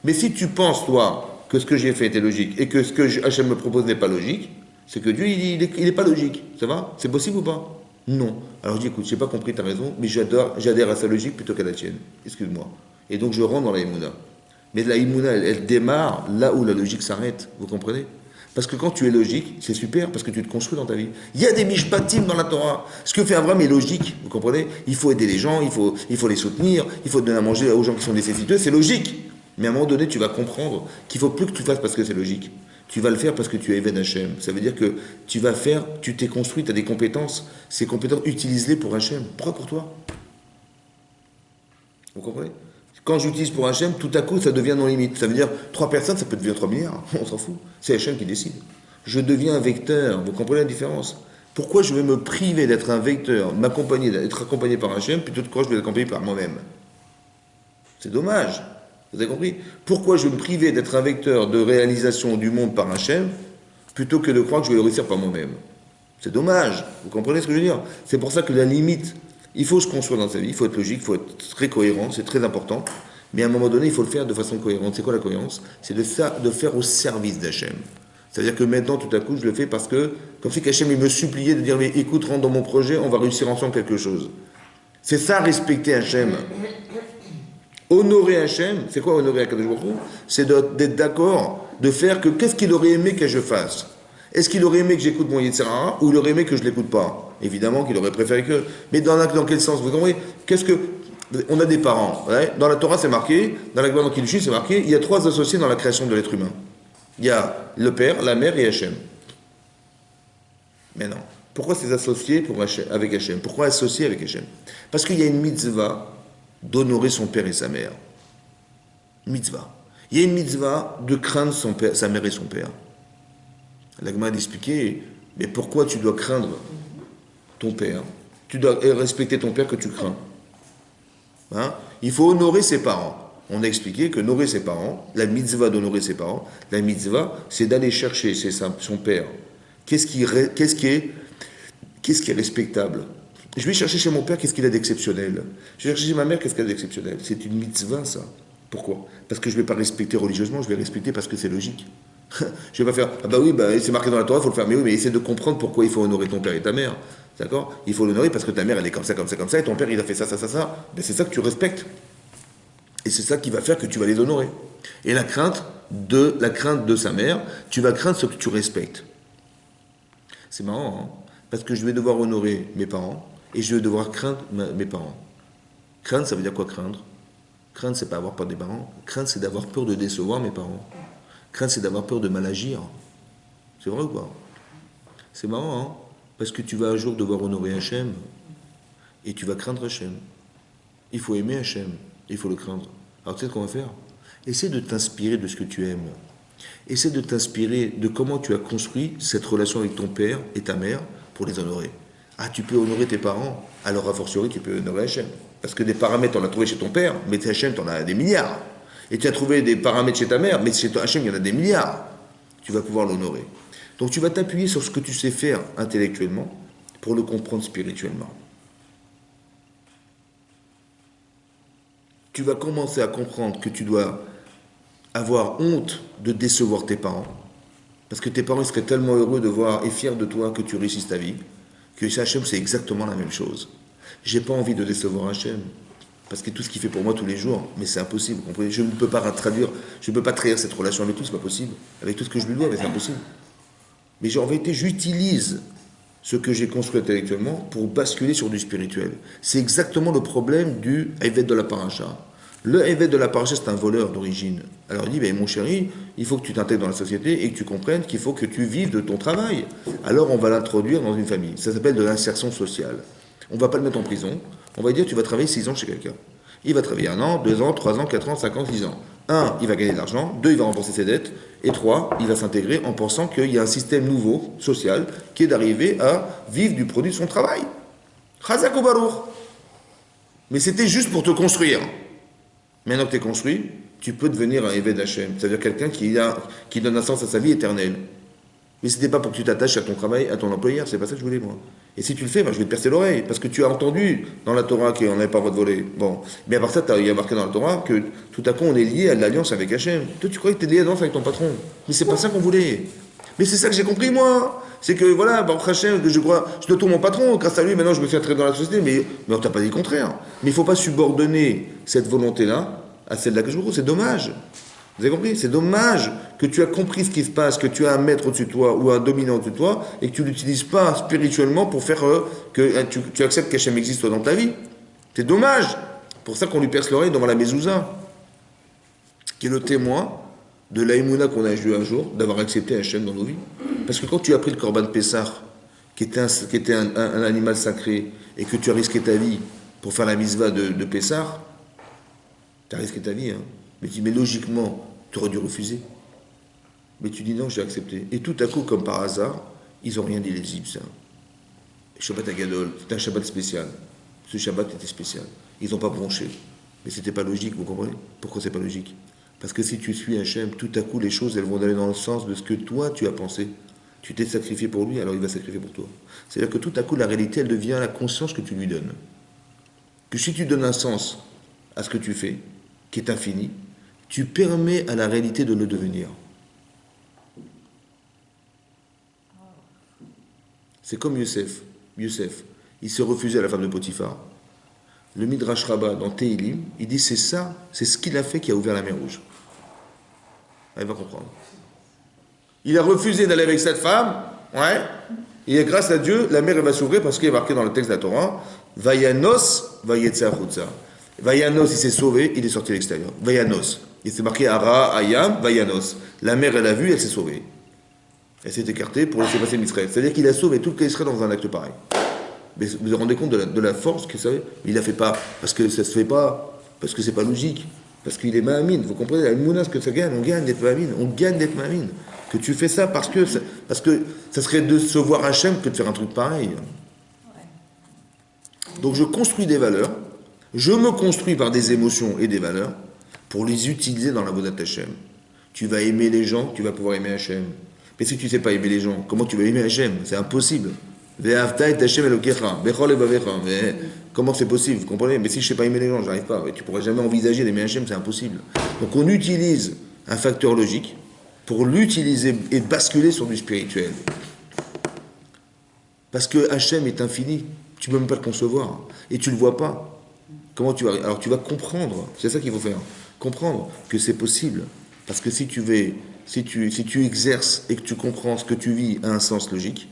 Mais si tu penses, toi, que ce que j'ai fait était logique, et que ce que Hachem me propose n'est pas logique, c'est que Dieu, il n'est pas logique. Ça va? C'est possible ou pas? Non. Alors je dis, écoute, je n'ai pas compris, tu as raison, mais j'adhère à sa logique plutôt qu'à la tienne. Excuse-moi. Et donc je rentre dans la Himouna. Mais la Himouna, elle démarre là où la logique s'arrête. Vous comprenez? Parce que quand tu es logique, c'est super, parce que tu te construis dans ta vie. Il y a des mishpatim dans la Torah. Ce que fait Abraham est logique, vous comprenez? Il faut aider les gens, il faut les soutenir, il faut donner à manger aux gens qui sont nécessiteux, c'est logique. Mais à un moment donné, tu vas comprendre qu'il ne faut plus que tu fasses parce que c'est logique. Tu vas le faire parce que tu es Eved Hachem. Ça veut dire que tu vas faire, tu t'es construit, tu as des compétences. Ces compétences, utilise-les pour Hachem. Pourquoi pour toi? Vous comprenez? Quand j'utilise pour Hachem, tout à coup, ça devient non limite. Ça veut dire, 3 personnes, ça peut devenir 3 milliards. On s'en fout. C'est Hachem qui décide. Je deviens un vecteur. Vous comprenez la différence? Pourquoi je vais me priver d'être un vecteur, m'accompagner, d'être accompagné par Hachem, plutôt que quoi je vais être accompagné par moi-même? C'est dommage. Vous avez compris? Pourquoi je vais me priver d'être un vecteur de réalisation du monde par Hachem, plutôt que de croire que je vais le réussir par moi-même? C'est dommage. Vous comprenez ce que je veux dire? C'est pour ça que la limite, il faut se construire dans sa vie, il faut être logique, il faut être très cohérent, c'est très important. Mais à un moment donné, il faut le faire de façon cohérente. C'est quoi la cohérence? C'est de faire au service d'Hachem. C'est-à-dire que maintenant, tout à coup, je le fais parce que, comme si Hachem il me suppliait de dire, mais écoute, rentre dans mon projet, on va réussir ensemble quelque chose. C'est ça, respecter Hachem. Honorer Hachem, c'est quoi honorer Akadosh Baruch Hu? C'est d'être d'accord, de faire que qu'est-ce qu'il aurait aimé que je fasse? Est-ce qu'il aurait aimé que j'écoute mon Yetzirah ou il aurait aimé que je ne l'écoute pas? Évidemment qu'il aurait préféré que... Mais dans quel sens? Vous comprenez? On a des parents. Ouais? Dans la Torah, c'est marqué, dans la Gemara Kiddushin, c'est marqué, il y a 3 associés dans la création de l'être humain. Il y a le père, la mère et Hachem. Mais non. Pourquoi ces associés avec Hachem? Pourquoi associer avec Hachem? Parce qu'il y a une mitzvah d'honorer son père et sa mère. Mitzvah. Il y a une mitzvah de craindre sa mère et son père. La Gemara d'expliquer, mais pourquoi tu dois craindre ton père? Tu dois respecter ton père que tu crains. Hein? Il faut honorer ses parents. On a expliqué que honorer ses parents, la mitzvah d'honorer ses parents, la mitzvah, c'est d'aller chercher son père. Qu'est-ce qui est respectable? Je vais chercher chez mon père, qu'est-ce qu'il a d'exceptionnel? Je vais chercher chez ma mère, qu'est-ce qu'elle a d'exceptionnel? C'est une mitzvah, ça. Pourquoi? Parce que je ne vais pas respecter religieusement, je vais respecter parce que c'est logique. Je ne vais pas faire, ah bah oui, c'est marqué dans la Torah, il faut le faire. Mais oui, mais essaie de comprendre pourquoi il faut honorer ton père et ta mère. D'accord? Il faut l'honorer parce que ta mère, elle est comme ça, comme ça, comme ça, et ton père, il a fait ça, ça, ça, ça. Ben, c'est ça que tu respectes. Et c'est ça qui va faire que tu vas les honorer. Et la crainte de sa mère, tu vas craindre ce que tu respectes. C'est marrant, hein? Parce que je vais devoir honorer mes parents et je vais devoir craindre mes parents. Craindre, ça veut dire quoi craindre? Crainte, c'est pas avoir peur des parents. Crainte, c'est d'avoir peur de décevoir mes parents. Crainte, c'est d'avoir peur de mal agir. C'est vrai ou pas? C'est marrant, hein? Parce que tu vas un jour devoir honorer Hachem et tu vas craindre Hachem. Il faut aimer Hachem, il faut le craindre. Alors tu sais ce qu'on va faire? Essaie de t'inspirer de ce que tu aimes. Essaie de t'inspirer de comment tu as construit cette relation avec ton père et ta mère pour les honorer. Ah, tu peux honorer tes parents, alors a fortiori tu peux honorer Hachem. Parce que des paramètres, t'en as trouvé chez ton père, mais Hachem, t'en as des milliards. Et tu as trouvé des paramètres chez ta mère, mais chez Hachem, il y en a des milliards. Tu vas pouvoir l'honorer. Donc tu vas t'appuyer sur ce que tu sais faire intellectuellement pour le comprendre spirituellement. Tu vas commencer à comprendre que tu dois avoir honte de décevoir tes parents, parce que tes parents seraient tellement heureux de voir et fiers de toi que tu réussisses ta vie, que chez Hachem c'est exactement la même chose. J'ai pas envie de décevoir Hachem, parce que tout ce qu'il fait pour moi tous les jours, mais c'est impossible, vous comprenez? Je ne peux pas traduire, je ne peux pas trahir cette relation avec tout, c'est pas possible. Avec tout ce que je lui dois, mais c'est impossible. Mais en vérité, j'utilise ce que j'ai construit intellectuellement pour basculer sur du spirituel. C'est exactement le problème du évêque de la paracha. Le évêque de la paracha, c'est un voleur d'origine. Alors il dit, ben, mon chéri, il faut que tu t'intègres dans la société et que tu comprennes qu'il faut que tu vives de ton travail. Alors on va l'introduire dans une famille. Ça s'appelle de l'insertion sociale. On ne va pas le mettre en prison. On va lui dire, tu vas travailler 6 ans chez quelqu'un. Il va travailler 1 an, 2 ans, 3 ans, 4 ans, 5 ans, 6 ans. 1, il va gagner de l'argent. 2, il va rembourser ses dettes. Et 3, il va s'intégrer en pensant qu'il y a un système nouveau, social, qui est d'arriver à vivre du produit de son travail. Chazak ou Baruch. Mais c'était juste pour te construire. Maintenant que tu es construit, tu peux devenir un évêque d'Hachem. C'est-à-dire quelqu'un qui donne un sens à sa vie éternelle. Mais ce n'était pas pour que tu t'attaches à ton travail, à ton employeur. C'est pas ça que je voulais, moi. Et si tu le fais, ben, je vais te percer l'oreille. Parce que tu as entendu dans la Torah qu'on n'avait pas le droit de voler. Bon. Mais à part ça, il y a marqué dans la Torah que tout à coup, on est lié à l'alliance avec Hachem. Toi, tu croyais que tu es lié à l'alliance avec ton patron. Mais c'est pas ça qu'on voulait. Mais c'est ça que j'ai compris, moi. C'est que, voilà, Baruch Hachem, je dois tout mon patron. Grâce à lui, maintenant, je me suis intégré dans la société. Mais on t'a pas dit le contraire. Mais il ne faut pas subordonner cette volonté-là à celle de la Kajbourou. C'est dommage. Vous avez compris? C'est dommage que tu as compris ce qui se passe, que tu as un maître au-dessus de toi ou un dominant au-dessus de toi et que tu ne l'utilises pas spirituellement pour faire que tu acceptes qu'Hachem existe dans ta vie. C'est dommage. Pour ça qu'on lui perce l'oreille devant la mezouza, qui est le témoin de l'aïmouna qu'on a eu un jour, d'avoir accepté Hachem dans nos vies. Parce que quand tu as pris le Korban Pessah, qui était un animal sacré, et que tu as risqué ta vie pour faire la misva de Pessah, tu as risqué ta vie, hein. Mais logiquement, tu aurais dû refuser. Mais tu dis non, j'ai accepté. Et tout à coup, comme par hasard, ils n'ont rien dit, les Égyptiens. Shabbat Agadol, c'était un Shabbat spécial. Ce Shabbat était spécial. Ils n'ont pas bronché. Mais c'était pas logique, vous comprenez? Pourquoi c'est pas logique? Parce que si tu suis Hachem, tout à coup, les choses, elles vont aller dans le sens de ce que toi, tu as pensé. Tu t'es sacrifié pour lui, alors il va sacrifier pour toi. C'est-à-dire que tout à coup, la réalité, elle devient la conscience que tu lui donnes. Que si tu donnes un sens à ce que tu fais, qui est infini, tu permets à la réalité de le devenir. C'est comme Youssef. Youssef, il s'est refusé à la femme de Potiphar. Le Midrash Rabbah, dans Tehilim, il dit c'est ça, c'est ce qu'il a fait qui a ouvert la mer Rouge. Ah, il va comprendre. Il a refusé d'aller avec cette femme, ouais, et grâce à Dieu, la mer elle va s'ouvrir parce qu'il est marqué dans le texte de la Torah, Vayanos, Vayetza Chutza. Vayanos, il s'est sauvé, il est sorti à l'extérieur. Vayanos. Il s'est marqué Ara, Ayam, Vayanos. La mer, elle a vu, elle s'est sauvée. Elle s'est écartée pour laisser passer Israël. C'est-à-dire qu'il a sauvé tout le cas Israël dans un acte pareil. Mais vous vous rendez compte de la force que ça fait? Il ne l'a fait pas parce que ça ne se fait pas, parce que c'est pas logique, parce qu'il est Mahamine. Vous comprenez la mouna, ce que ça gagne? On gagne d'être Mahamine. On gagne d'être Mahamine. Que tu fais ça parce que ça serait de se voir Hachem que de faire un truc pareil. Donc je construis des valeurs. Je me construis par des émotions et des valeurs pour les utiliser dans la Vodat Hachem. Tu vas aimer les gens, tu vas pouvoir aimer Hachem. Mais si tu ne sais pas aimer les gens, comment tu vas aimer Hachem? C'est impossible. Comment c'est possible? Vous comprenez? Mais si je ne sais pas aimer les gens, je n'arrive pas. Tu ne pourras jamais envisager d'aimer Hachem, c'est impossible. Donc on utilise un facteur logique pour l'utiliser et basculer sur du spirituel. Parce que Hachem est infini. Tu ne peux même pas le concevoir. Et tu ne le vois pas. Comment tu vas... Alors tu vas comprendre, c'est ça qu'il faut faire, comprendre que c'est possible. Parce que si tu exerces et que tu comprends ce que tu vis à un sens logique,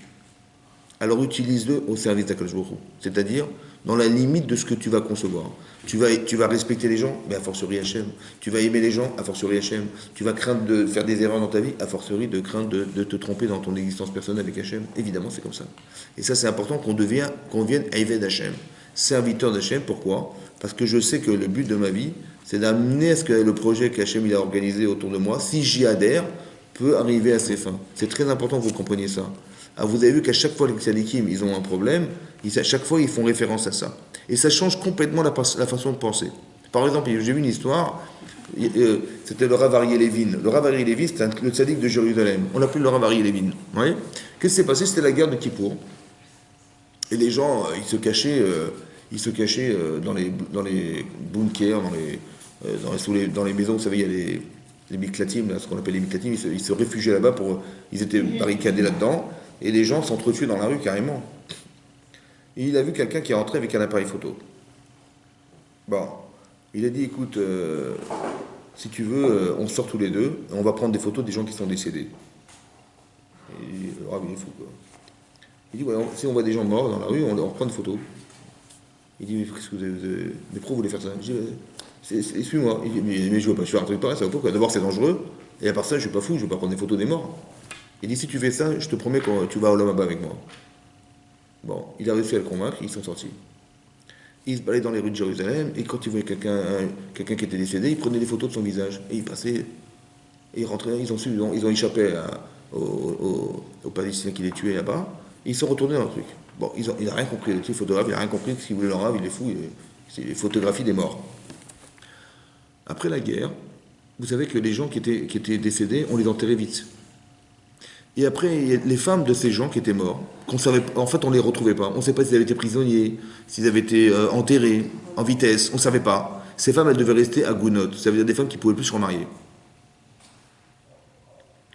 alors utilise-le au service d'Akadosh Baruch Hu. C'est-à-dire dans la limite de ce que tu vas concevoir. Tu vas respecter les gens, mais a fortiori Hachem. Tu vas aimer les gens, a fortiori Hachem. Tu vas craindre de faire des erreurs dans ta vie, a fortiori de craindre de te tromper dans ton existence personnelle avec Hachem. Évidemment, c'est comme ça. Et ça, c'est important qu'on devienne Eved Hachem, serviteur d'Hachem. Pourquoi? Parce que je sais que le but de ma vie, c'est d'amener à ce que le projet qu'Hachem il a organisé autour de moi, si j'y adhère, peut arriver à ses fins. C'est très important que vous compreniez ça. Ah, vous avez vu qu'à chaque fois les tzadikim, ils ont un problème, à chaque fois ils font référence à ça. Et ça change complètement la façon de penser. Par exemple, j'ai vu une histoire, c'était le Rav Aryeh Levin. Le Rav Aryeh Levin, c'était le tzadik de Jérusalem. On l'appelle le Rav Aryeh Levin. Oui. Qu'est-ce qui s'est passé? C'était la guerre de Kippour. Et les gens, ils se cachaient dans les bunkers, dans les maisons, vous savez, il y a les miklatim, là, ce qu'on appelle les miklatim, ils se réfugiaient là-bas, ils étaient barricadés là-dedans, et les gens s'entretuaient dans la rue carrément. Et il a vu quelqu'un qui est rentré avec un appareil photo. Bon, il a dit, écoute, si tu veux, on sort tous les deux, et on va prendre des photos des gens qui sont décédés. Et le Rav, il est fou, quoi. Il dit, ouais, si on voit des gens morts dans la rue, on prend des photos. Il dit, mais qu'est-ce que mais pourquoi vous voulez faire ça? Je dis, suis-moi. Il dit, mais je ne veux pas, je suis un truc pareil, ça va pas. D'abord, c'est dangereux, et à part ça, je ne suis pas fou, je ne vais pas prendre des photos des morts. Il dit, si tu fais ça, je te promets que tu vas au Lamaba avec moi. Bon, il a réussi à le convaincre, ils sont sortis. Il se baladait dans les rues de Jérusalem, et quand il voyait quelqu'un qui était décédé, il prenait des photos de son visage, et il passait, et il rentrait, ils ont échappé aux Palestiniens qui les tuaient là-bas, et ils sont retournés dans le truc. Bon, il n'a rien compris, le photographe, il n'a rien compris ce qu'il voulait leur Rav, il est fou, c'est les photographies des morts. Après la guerre, vous savez que les gens qui étaient décédés, on les enterrait vite. Et après, il y a les femmes de ces gens qui étaient morts, en fait, on ne les retrouvait pas. On ne sait pas s'ils avaient été prisonniers, s'ils avaient été enterrés en vitesse, on ne savait pas. Ces femmes, elles devaient rester à Gounod, ça veut dire des femmes qui ne pouvaient plus se remarier.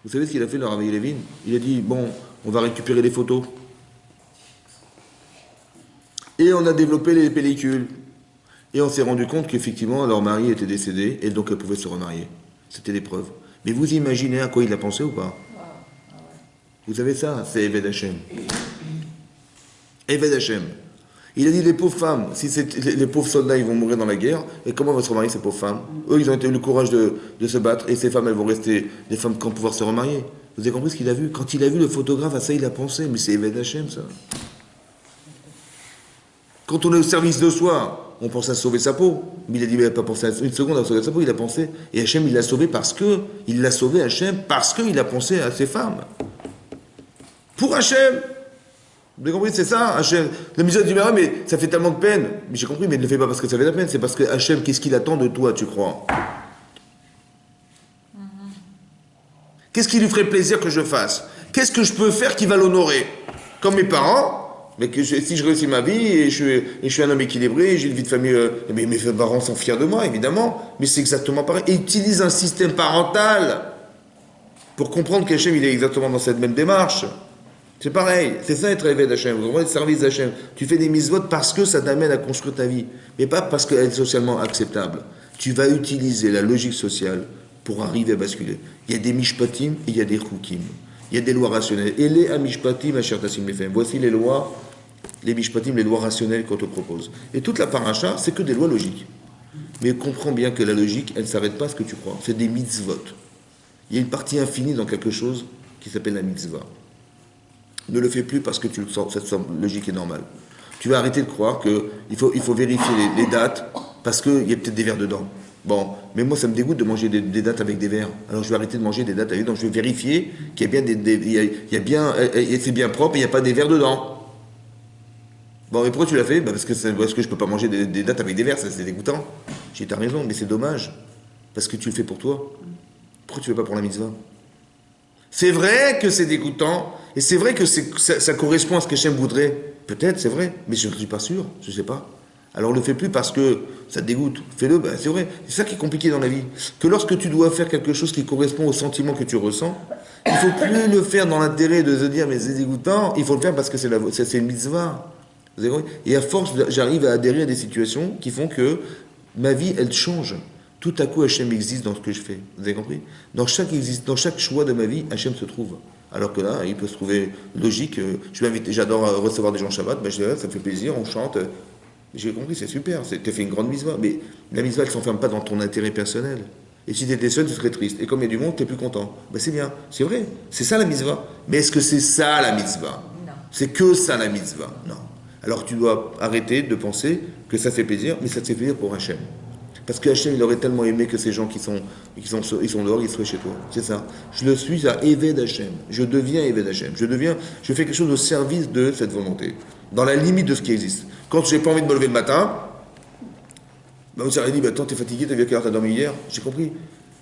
Vous savez ce qu'il a fait, le Rav Aryeh Levin? Il a dit, bon, on va récupérer les photos. Et on a développé les pellicules. Et on s'est rendu compte qu'effectivement, leur mari était décédé, et donc elles pouvaient se remarier. C'était des preuves. Mais vous imaginez à quoi il a pensé ou pas? Vous savez ça, c'est Eved Hachem. Eved Hachem. Il a dit, les pauvres femmes, si les pauvres soldats, ils vont mourir dans la guerre, et comment vont se remarier ces pauvres femmes? Eux, ils ont eu le courage de se battre, et ces femmes, elles vont rester des femmes qui vont pouvoir se remarier. Vous avez compris ce qu'il a vu? Quand il a vu le photographe, à ça, il a pensé, mais c'est Eved Hachem, ça. Quand on est au service de soi, on pense à sauver sa peau. Mais il a dit, mais il n'a pas pensé une seconde à sauver sa peau, il a pensé. Et Hachem, il l'a sauvé il l'a sauvé Hachem parce qu'il a pensé à ses femmes. Pour Hachem. Vous avez compris, c'est ça, Hachem. La misère dit, mais ça fait tellement de peine. Mais j'ai compris, mais il ne le fait pas parce que ça fait de la peine, c'est parce que Hachem, qu'est-ce qu'il attend de toi, tu crois? Qu'est-ce qui lui ferait plaisir que je fasse? Qu'est-ce que je peux faire qui va l'honorer? Comme mes parents. Mais si je réussis ma vie et je suis un homme équilibré, j'ai une vie de famille, mais mes parents sont fiers de moi, évidemment. Mais c'est exactement pareil. Et utilise un système parental pour comprendre qu'Hachem, il est exactement dans cette même démarche. C'est pareil. C'est ça être Eved Hachem. Vous comprenez, le service d'Hachem. Tu fais des mitzvot parce que ça t'amène à construire ta vie. Mais pas parce qu'elle est socialement acceptable. Tu vas utiliser la logique sociale pour arriver à basculer. Il y a des mishpatim et il y a des chukim. Il y a des lois rationnelles. Et les amishpatim, asher tasim lefem. Voici les lois. Les mishpatim, les lois rationnelles qu'on te propose. Et toute la paracha, c'est que des lois logiques. Mais comprends bien que la logique, elle ne s'arrête pas à ce que tu crois. C'est des mitzvot. Il y a une partie infinie dans quelque chose qui s'appelle la mitzvah. Ne le fais plus parce que tu le sens, ça te semble logique et normal. Tu vas arrêter de croire qu'il faut vérifier les dates parce qu'il y a peut-être des vers dedans. Bon, mais moi ça me dégoûte de manger des dates avec des vers. Alors je vais arrêter de manger des dates avec dedans. Je vais vérifier qu'il y a bien c'est bien propre et il n'y a pas des vers dedans. Bon, mais pourquoi tu l'as fait? Parce que je ne peux pas manger des dates avec des verres, ça c'est dégoûtant. J'ai dit, t'as raison, mais c'est dommage. Parce que tu le fais pour toi. Pourquoi tu ne le fais pas pour la mitzvah? C'est vrai que c'est dégoûtant, et c'est vrai que ça correspond à ce qu'Hachem voudrait. Peut-être, c'est vrai, mais je ne suis pas sûr, je ne sais pas. Alors ne le fais plus parce que ça te dégoûte. Fais-le, c'est vrai. C'est ça qui est compliqué dans la vie. Que lorsque tu dois faire quelque chose qui correspond au sentiment que tu ressens, il ne faut plus le faire dans l'intérêt de se dire, mais c'est dégoûtant, il faut le faire parce que c'est une mitzvah. Et à force, j'arrive à adhérer à des situations qui font que ma vie, elle change. Tout à coup, Hachem existe dans ce que je fais. Vous avez compris? Dans chaque choix de ma vie, Hachem se trouve. Alors que là, il peut se trouver logique. Je vais inviter, j'adore recevoir des gens Shabbat, ben je dis, ça me fait plaisir, on chante. J'ai compris, c'est super, tu as fait une grande mitzvah. Mais la mitzvah, elle ne s'enferme pas dans ton intérêt personnel. Et si tu étais seul, tu serais triste. Et comme il y a du monde, tu es plus content. Ben c'est bien, c'est vrai, c'est ça la mitzvah. Mais est-ce que c'est ça la mitzvah? Non. C'est que ça la mitzvah? Non. Alors tu dois arrêter de penser que ça fait plaisir, mais ça te fait plaisir pour Hachem. Parce que Hachem, il aurait tellement aimé que ces gens qui sont dehors, ils soient chez toi. C'est ça. Je le suis à Eved Hachem. Je deviens Eved Hachem. Je fais quelque chose au service de cette volonté. Dans la limite de ce qui existe. Quand j'ai pas envie de me lever le matin, bah, vous avez dit, attends, t'es fatigué, t'as vu à quelle heure t'as dormi hier? J'ai compris.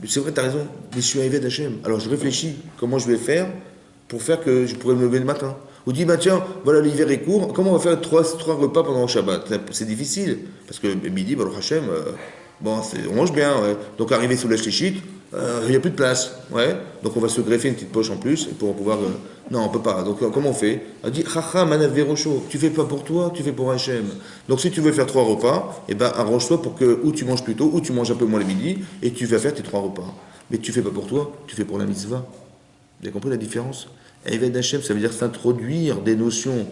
Mais c'est vrai, t'as raison. Mais je suis à Eved Hachem. Alors je réfléchis comment je vais faire pour faire que je pourrais me lever le matin. Ou dit, bah tiens, voilà, l'hiver est court, comment on va faire trois repas pendant le Shabbat? C'est difficile. Parce que midi, Baruch Hachem, on mange bien. Ouais. Donc arrivé sous la shlichit, il n'y a plus de place. Ouais. Donc on va se greffer une petite poche en plus pour pouvoir. Non, on peut pas. Donc comment on fait? On dit, Chacha, manav verocho. Tu fais pas pour toi, tu fais pour Hachem. Donc si tu veux faire 3 repas, eh ben arrange-toi pour que ou tu manges plus tôt, ou tu manges un peu moins le midi, et tu vas faire tes 3 repas. Mais tu fais pas pour toi, tu fais pour la mitzvah. Vous avez compris la différence? Eved Hachem, ça veut dire s'introduire des notions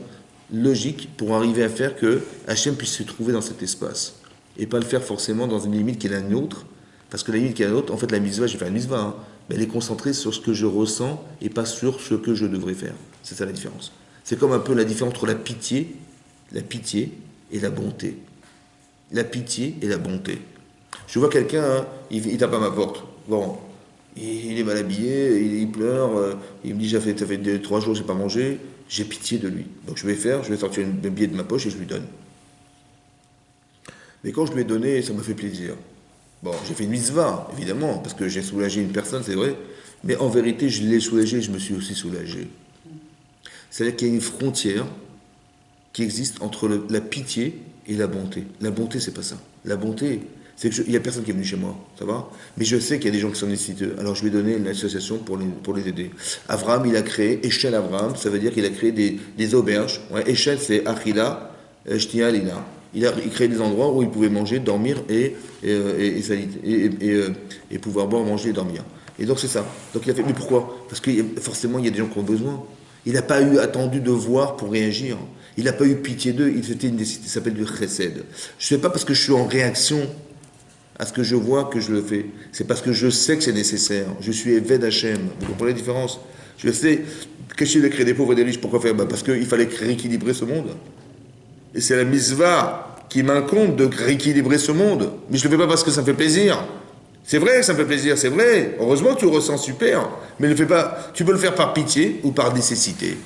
logiques pour arriver à faire que Hachem puisse se trouver dans cet espace. Et pas le faire forcément dans une limite qui est la nôtre. Parce que la limite qui est la nôtre, en fait, la mitzvah, j'ai fait une mitzvah, hein, mais elle est concentrée sur ce que je ressens et pas sur ce que je devrais faire. C'est ça la différence. C'est comme un peu la différence entre la pitié et la bonté. La pitié et la bonté. Je vois quelqu'un, hein, il tape à ma porte. Bon. Il est mal habillé, il pleure, il me dit ça fait 3 jours que je n'ai pas mangé, j'ai pitié de lui. Donc je vais sortir un billet de ma poche et je lui donne. Mais quand je lui ai donné, ça m'a fait plaisir. Bon, j'ai fait une mitzvah, évidemment, parce que j'ai soulagé une personne, c'est vrai, mais en vérité, je l'ai soulagé, je me suis aussi soulagé. C'est-à-dire qu'il y a une frontière qui existe entre la pitié et la bonté. La bonté, c'est pas ça. La bonté, c'est qu'il n'y a personne qui est venu chez moi, ça va? Mais je sais qu'il y a des gens qui sont nécessiteux. Alors je lui ai donné une association pour les aider. Avraham, il a créé Eshel Avraham, ça veut dire qu'il a créé des auberges. Ouais, Eshel, c'est Achila, Shtia, Lila. Il crée des endroits où ils pouvaient manger, dormir et pouvoir boire, manger et dormir. Et donc c'est ça. Donc il a fait, mais pourquoi? Parce que forcément il y a des gens qui ont besoin. Il n'a pas attendu de voir pour réagir. Il n'a pas eu pitié d'eux. C'était une nécessité, ça s'appelle du chesed. Je ne fais pas parce que je suis en réaction à ce que je vois que je le fais. C'est parce que je sais que c'est nécessaire. Je suis Eved Hachem. Vous comprenez la différence? Je sais, cacher de créer des pauvres et des riches, pourquoi faire? Parce qu'il fallait rééquilibrer ce monde. Et c'est la mitzvah qui m'incombe de rééquilibrer ce monde. Mais je ne le fais pas parce que ça me fait plaisir. C'est vrai que ça me fait plaisir, c'est vrai. Heureusement que tu le ressens super. Mais ne le fais pas. Tu peux le faire par pitié ou par nécessité.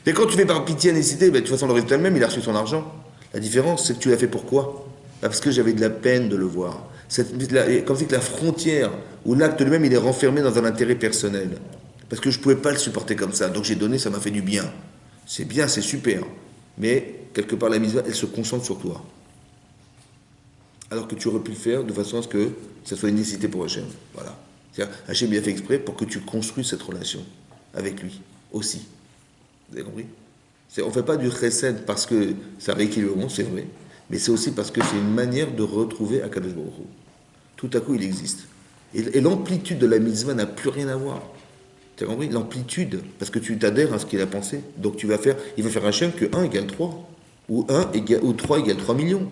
Mais quand tu fais par pitié et nécessité, de toute façon, le résultat même, il a reçu son argent. La différence, c'est que tu l'as fait pourquoi? Parce que j'avais de la peine de le voir. Comme si que la frontière ou l'acte lui-même, il est renfermé dans un intérêt personnel. Parce que je ne pouvais pas le supporter comme ça. Donc j'ai donné, ça m'a fait du bien. C'est bien, c'est super. Mais quelque part, la mitzvah, elle se concentre sur toi. Alors que tu aurais pu le faire de façon à ce que ça soit une nécessité pour Hachem. Voilà. C'est-à-dire, Hachem, il a fait exprès pour que tu construises cette relation avec lui aussi. Vous avez compris? On ne fait pas du chesed parce que ça rééquilibre le monde, c'est vrai. Mais c'est aussi parce que c'est une manière de retrouver Akadosh Baruch Hu. Tout à coup, il existe. Et l'amplitude de la mitzvah n'a plus rien à voir. Tu as compris? L'amplitude, parce que tu t'adhères à ce qu'il a pensé. Donc il va faire Hachem que 1 égale 3. Ou 3 égale 3 millions.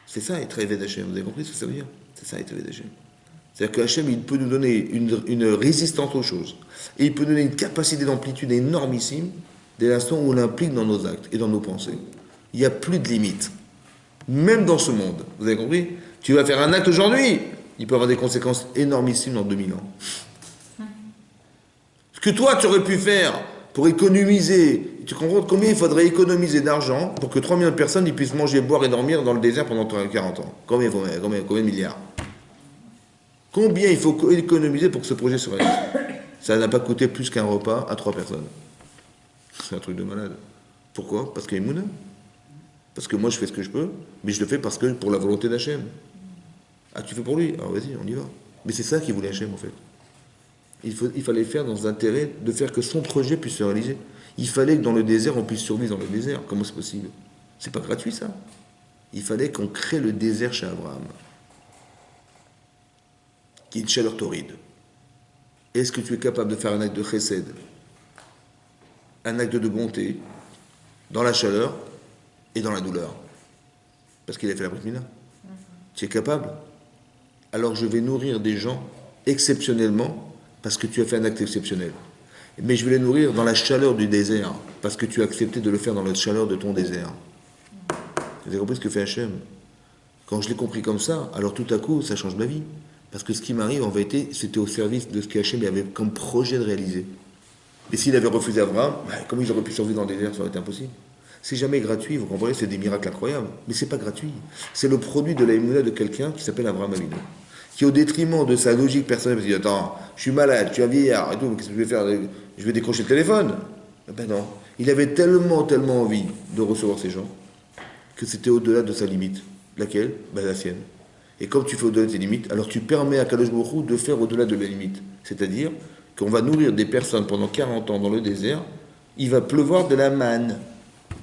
C'est ça, être Eved Hachem. Vous avez compris ce que ça veut dire? C'est ça, être Eved Hachem. C'est-à-dire que Hachem, il peut nous donner une résistance aux choses. Et il peut donner une capacité d'amplitude énormissime dès l'instant où on l'implique dans nos actes et dans nos pensées. Il n'y a plus de limite. Même dans ce monde. Vous avez compris? Tu vas faire un acte aujourd'hui, il peut avoir des conséquences énormissimes dans 2000 ans. Ce que toi, tu aurais pu faire pour économiser, tu comprends combien il faudrait économiser d'argent pour que 3 millions de personnes ils puissent manger, boire et dormir dans le désert pendant 40 ans? Combien de milliards? Combien il faut économiser pour que ce projet se réalise? Ça n'a pas coûté plus qu'un repas à 3 personnes. C'est un truc de malade. Pourquoi? Parce qu'il y a Mouna. Parce que moi je fais ce que je peux, mais je le fais parce que pour la volonté d'Hachem. Ah, tu fais pour lui? Alors vas-y, on y va. Mais c'est ça qu'il voulait Hachem en fait. Il fallait faire dans l'intérêt de faire que son projet puisse se réaliser. Il fallait que dans le désert, on puisse survivre dans le désert. Comment c'est possible? C'est pas gratuit ça. Il fallait qu'on crée le désert chez Abraham, qui est une chaleur torride. est-ce que tu es capable de faire un acte de chesed, un acte de bonté, dans la chaleur et dans la douleur? Parce qu'il a fait la brit milah. Tu es capable? Alors je vais nourrir des gens exceptionnellement parce que tu as fait un acte exceptionnel. Mais je vais les nourrir dans la chaleur du désert parce que tu as accepté de le faire dans la chaleur de ton désert. Vous avez compris ce que fait Hachem? Quand je l'ai compris comme ça, alors tout à coup, ça change ma vie. Parce que ce qui m'arrive, en vérité, c'était au service de ce qu'Hachem avait comme projet de réaliser. Et s'il avait refusé Abraham, comment ils auraient pu survivre dans le désert? Ça aurait été impossible. C'est jamais gratuit, vous comprenez? C'est des miracles incroyables. Mais c'est pas gratuit. C'est le produit de la émouna de quelqu'un qui s'appelle Abraham Avinu. Qui, au détriment de sa logique personnelle, se dit, attends, je suis malade, je suis un vieillard et tout, qu'est-ce que je vais faire? Je vais décrocher le téléphone? Ben non. Il avait tellement envie de recevoir ces gens que c'était au-delà de sa limite. Laquelle? Ben la sienne. Et comme tu fais au-delà de tes limites, alors tu permets à Kadosh Baruch Hu de faire au-delà de la limite. C'est-à-dire qu'on va nourrir des personnes pendant 40 ans dans le désert, il va pleuvoir de la manne.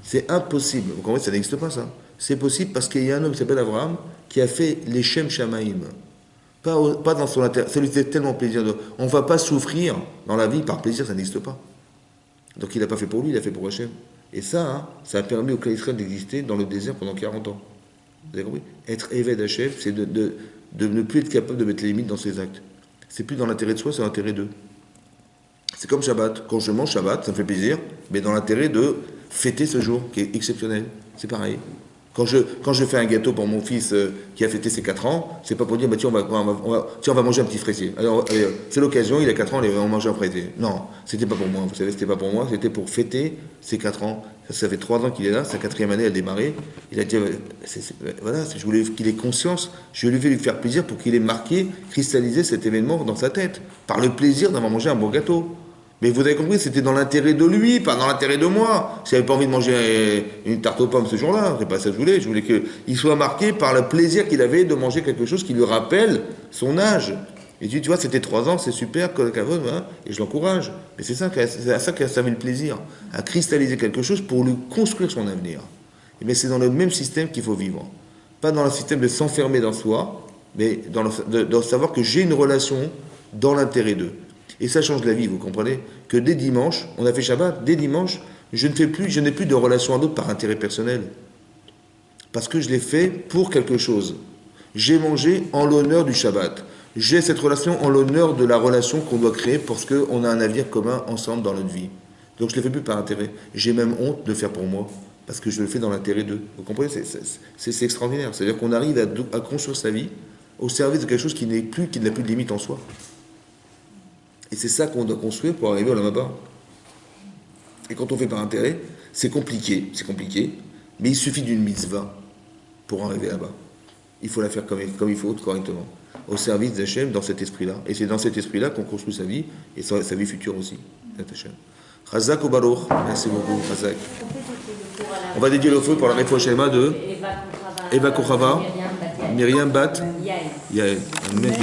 C'est impossible. Vous comprenez, ça n'existe pas, ça. C'est possible parce qu'il y a un homme qui s'appelle Abraham qui a fait les Shem Shamaïm. Pas dans son intérêt. Ça lui fait tellement plaisir. On ne va pas souffrir dans la vie par plaisir, ça n'existe pas. Donc il n'a pas fait pour lui, il a fait pour Hachem. Et ça, ça a permis au clan Israël d'exister dans le désert pendant 40 ans. Vous avez compris? Être Eved Hachem, c'est de ne plus être capable de mettre les limites dans ses actes. C'est plus dans l'intérêt de soi, c'est dans l'intérêt d'eux. C'est comme Shabbat. Quand je mange Shabbat, ça me fait plaisir, mais dans l'intérêt de fêter ce jour qui est exceptionnel. C'est pareil. Quand je fais un gâteau pour mon fils qui a fêté ses 4 ans, c'est pas pour dire bah, tiens, on va manger un petit fraisier. Alors, c'est l'occasion, il a 4 ans, on va manger un fraisier. Non, c'était pas pour moi. Vous savez, c'était pas pour moi, c'était pour fêter ses 4 ans. Ça fait 3 ans qu'il est là, sa 4e année a démarré. Il a dit voilà, je voulais qu'il ait conscience, je voulais lui faire plaisir pour qu'il ait marqué, cristallisé cet événement dans sa tête, par le plaisir d'avoir mangé un bon gâteau. Mais vous avez compris, c'était dans l'intérêt de lui, pas dans l'intérêt de moi. Si j'avais pas envie de manger une tarte aux pommes ce jour-là, c'est pas ça que je voulais qu'il soit marqué par le plaisir qu'il avait de manger quelque chose qui lui rappelle son âge. Et tu vois, c'était 3 ans, c'est super, hein, et je l'encourage. Mais c'est à ça qu'il a servi le plaisir, à cristalliser quelque chose pour lui construire son avenir. Et bien c'est dans le même système qu'il faut vivre. Pas dans le système de s'enfermer dans soi, mais dans savoir que j'ai une relation dans l'intérêt d'eux. Et ça change la vie, vous comprenez? Que dès dimanche, on a fait Shabbat, dès dimanche, je n'ai plus de relation à l'autre par intérêt personnel. Parce que je l'ai fait pour quelque chose. J'ai mangé en l'honneur du Shabbat. J'ai cette relation en l'honneur de la relation qu'on doit créer parce qu'on a un avenir commun ensemble dans notre vie. Donc je ne le fais plus par intérêt. J'ai même honte de le faire pour moi, parce que je le fais dans l'intérêt d'eux. Vous comprenez? C'est extraordinaire. C'est-à-dire qu'on arrive à construire sa vie au service de quelque chose qui n'a plus de limite en soi. Et c'est ça qu'on doit construire pour arriver au Lamaba. Et quand on fait par intérêt, c'est compliqué, mais il suffit d'une mitzvah pour arriver là-bas. Il faut la faire comme il faut, correctement, au service d'Hachem, dans cet esprit-là. Et c'est dans cet esprit-là qu'on construit sa vie, et sa vie future aussi. Chazak ou Baruch, merci beaucoup, Chazak. On va dédier le feu pour la réfoua Shema de Eva Kochava, Myriam Bat, Yael. Amen.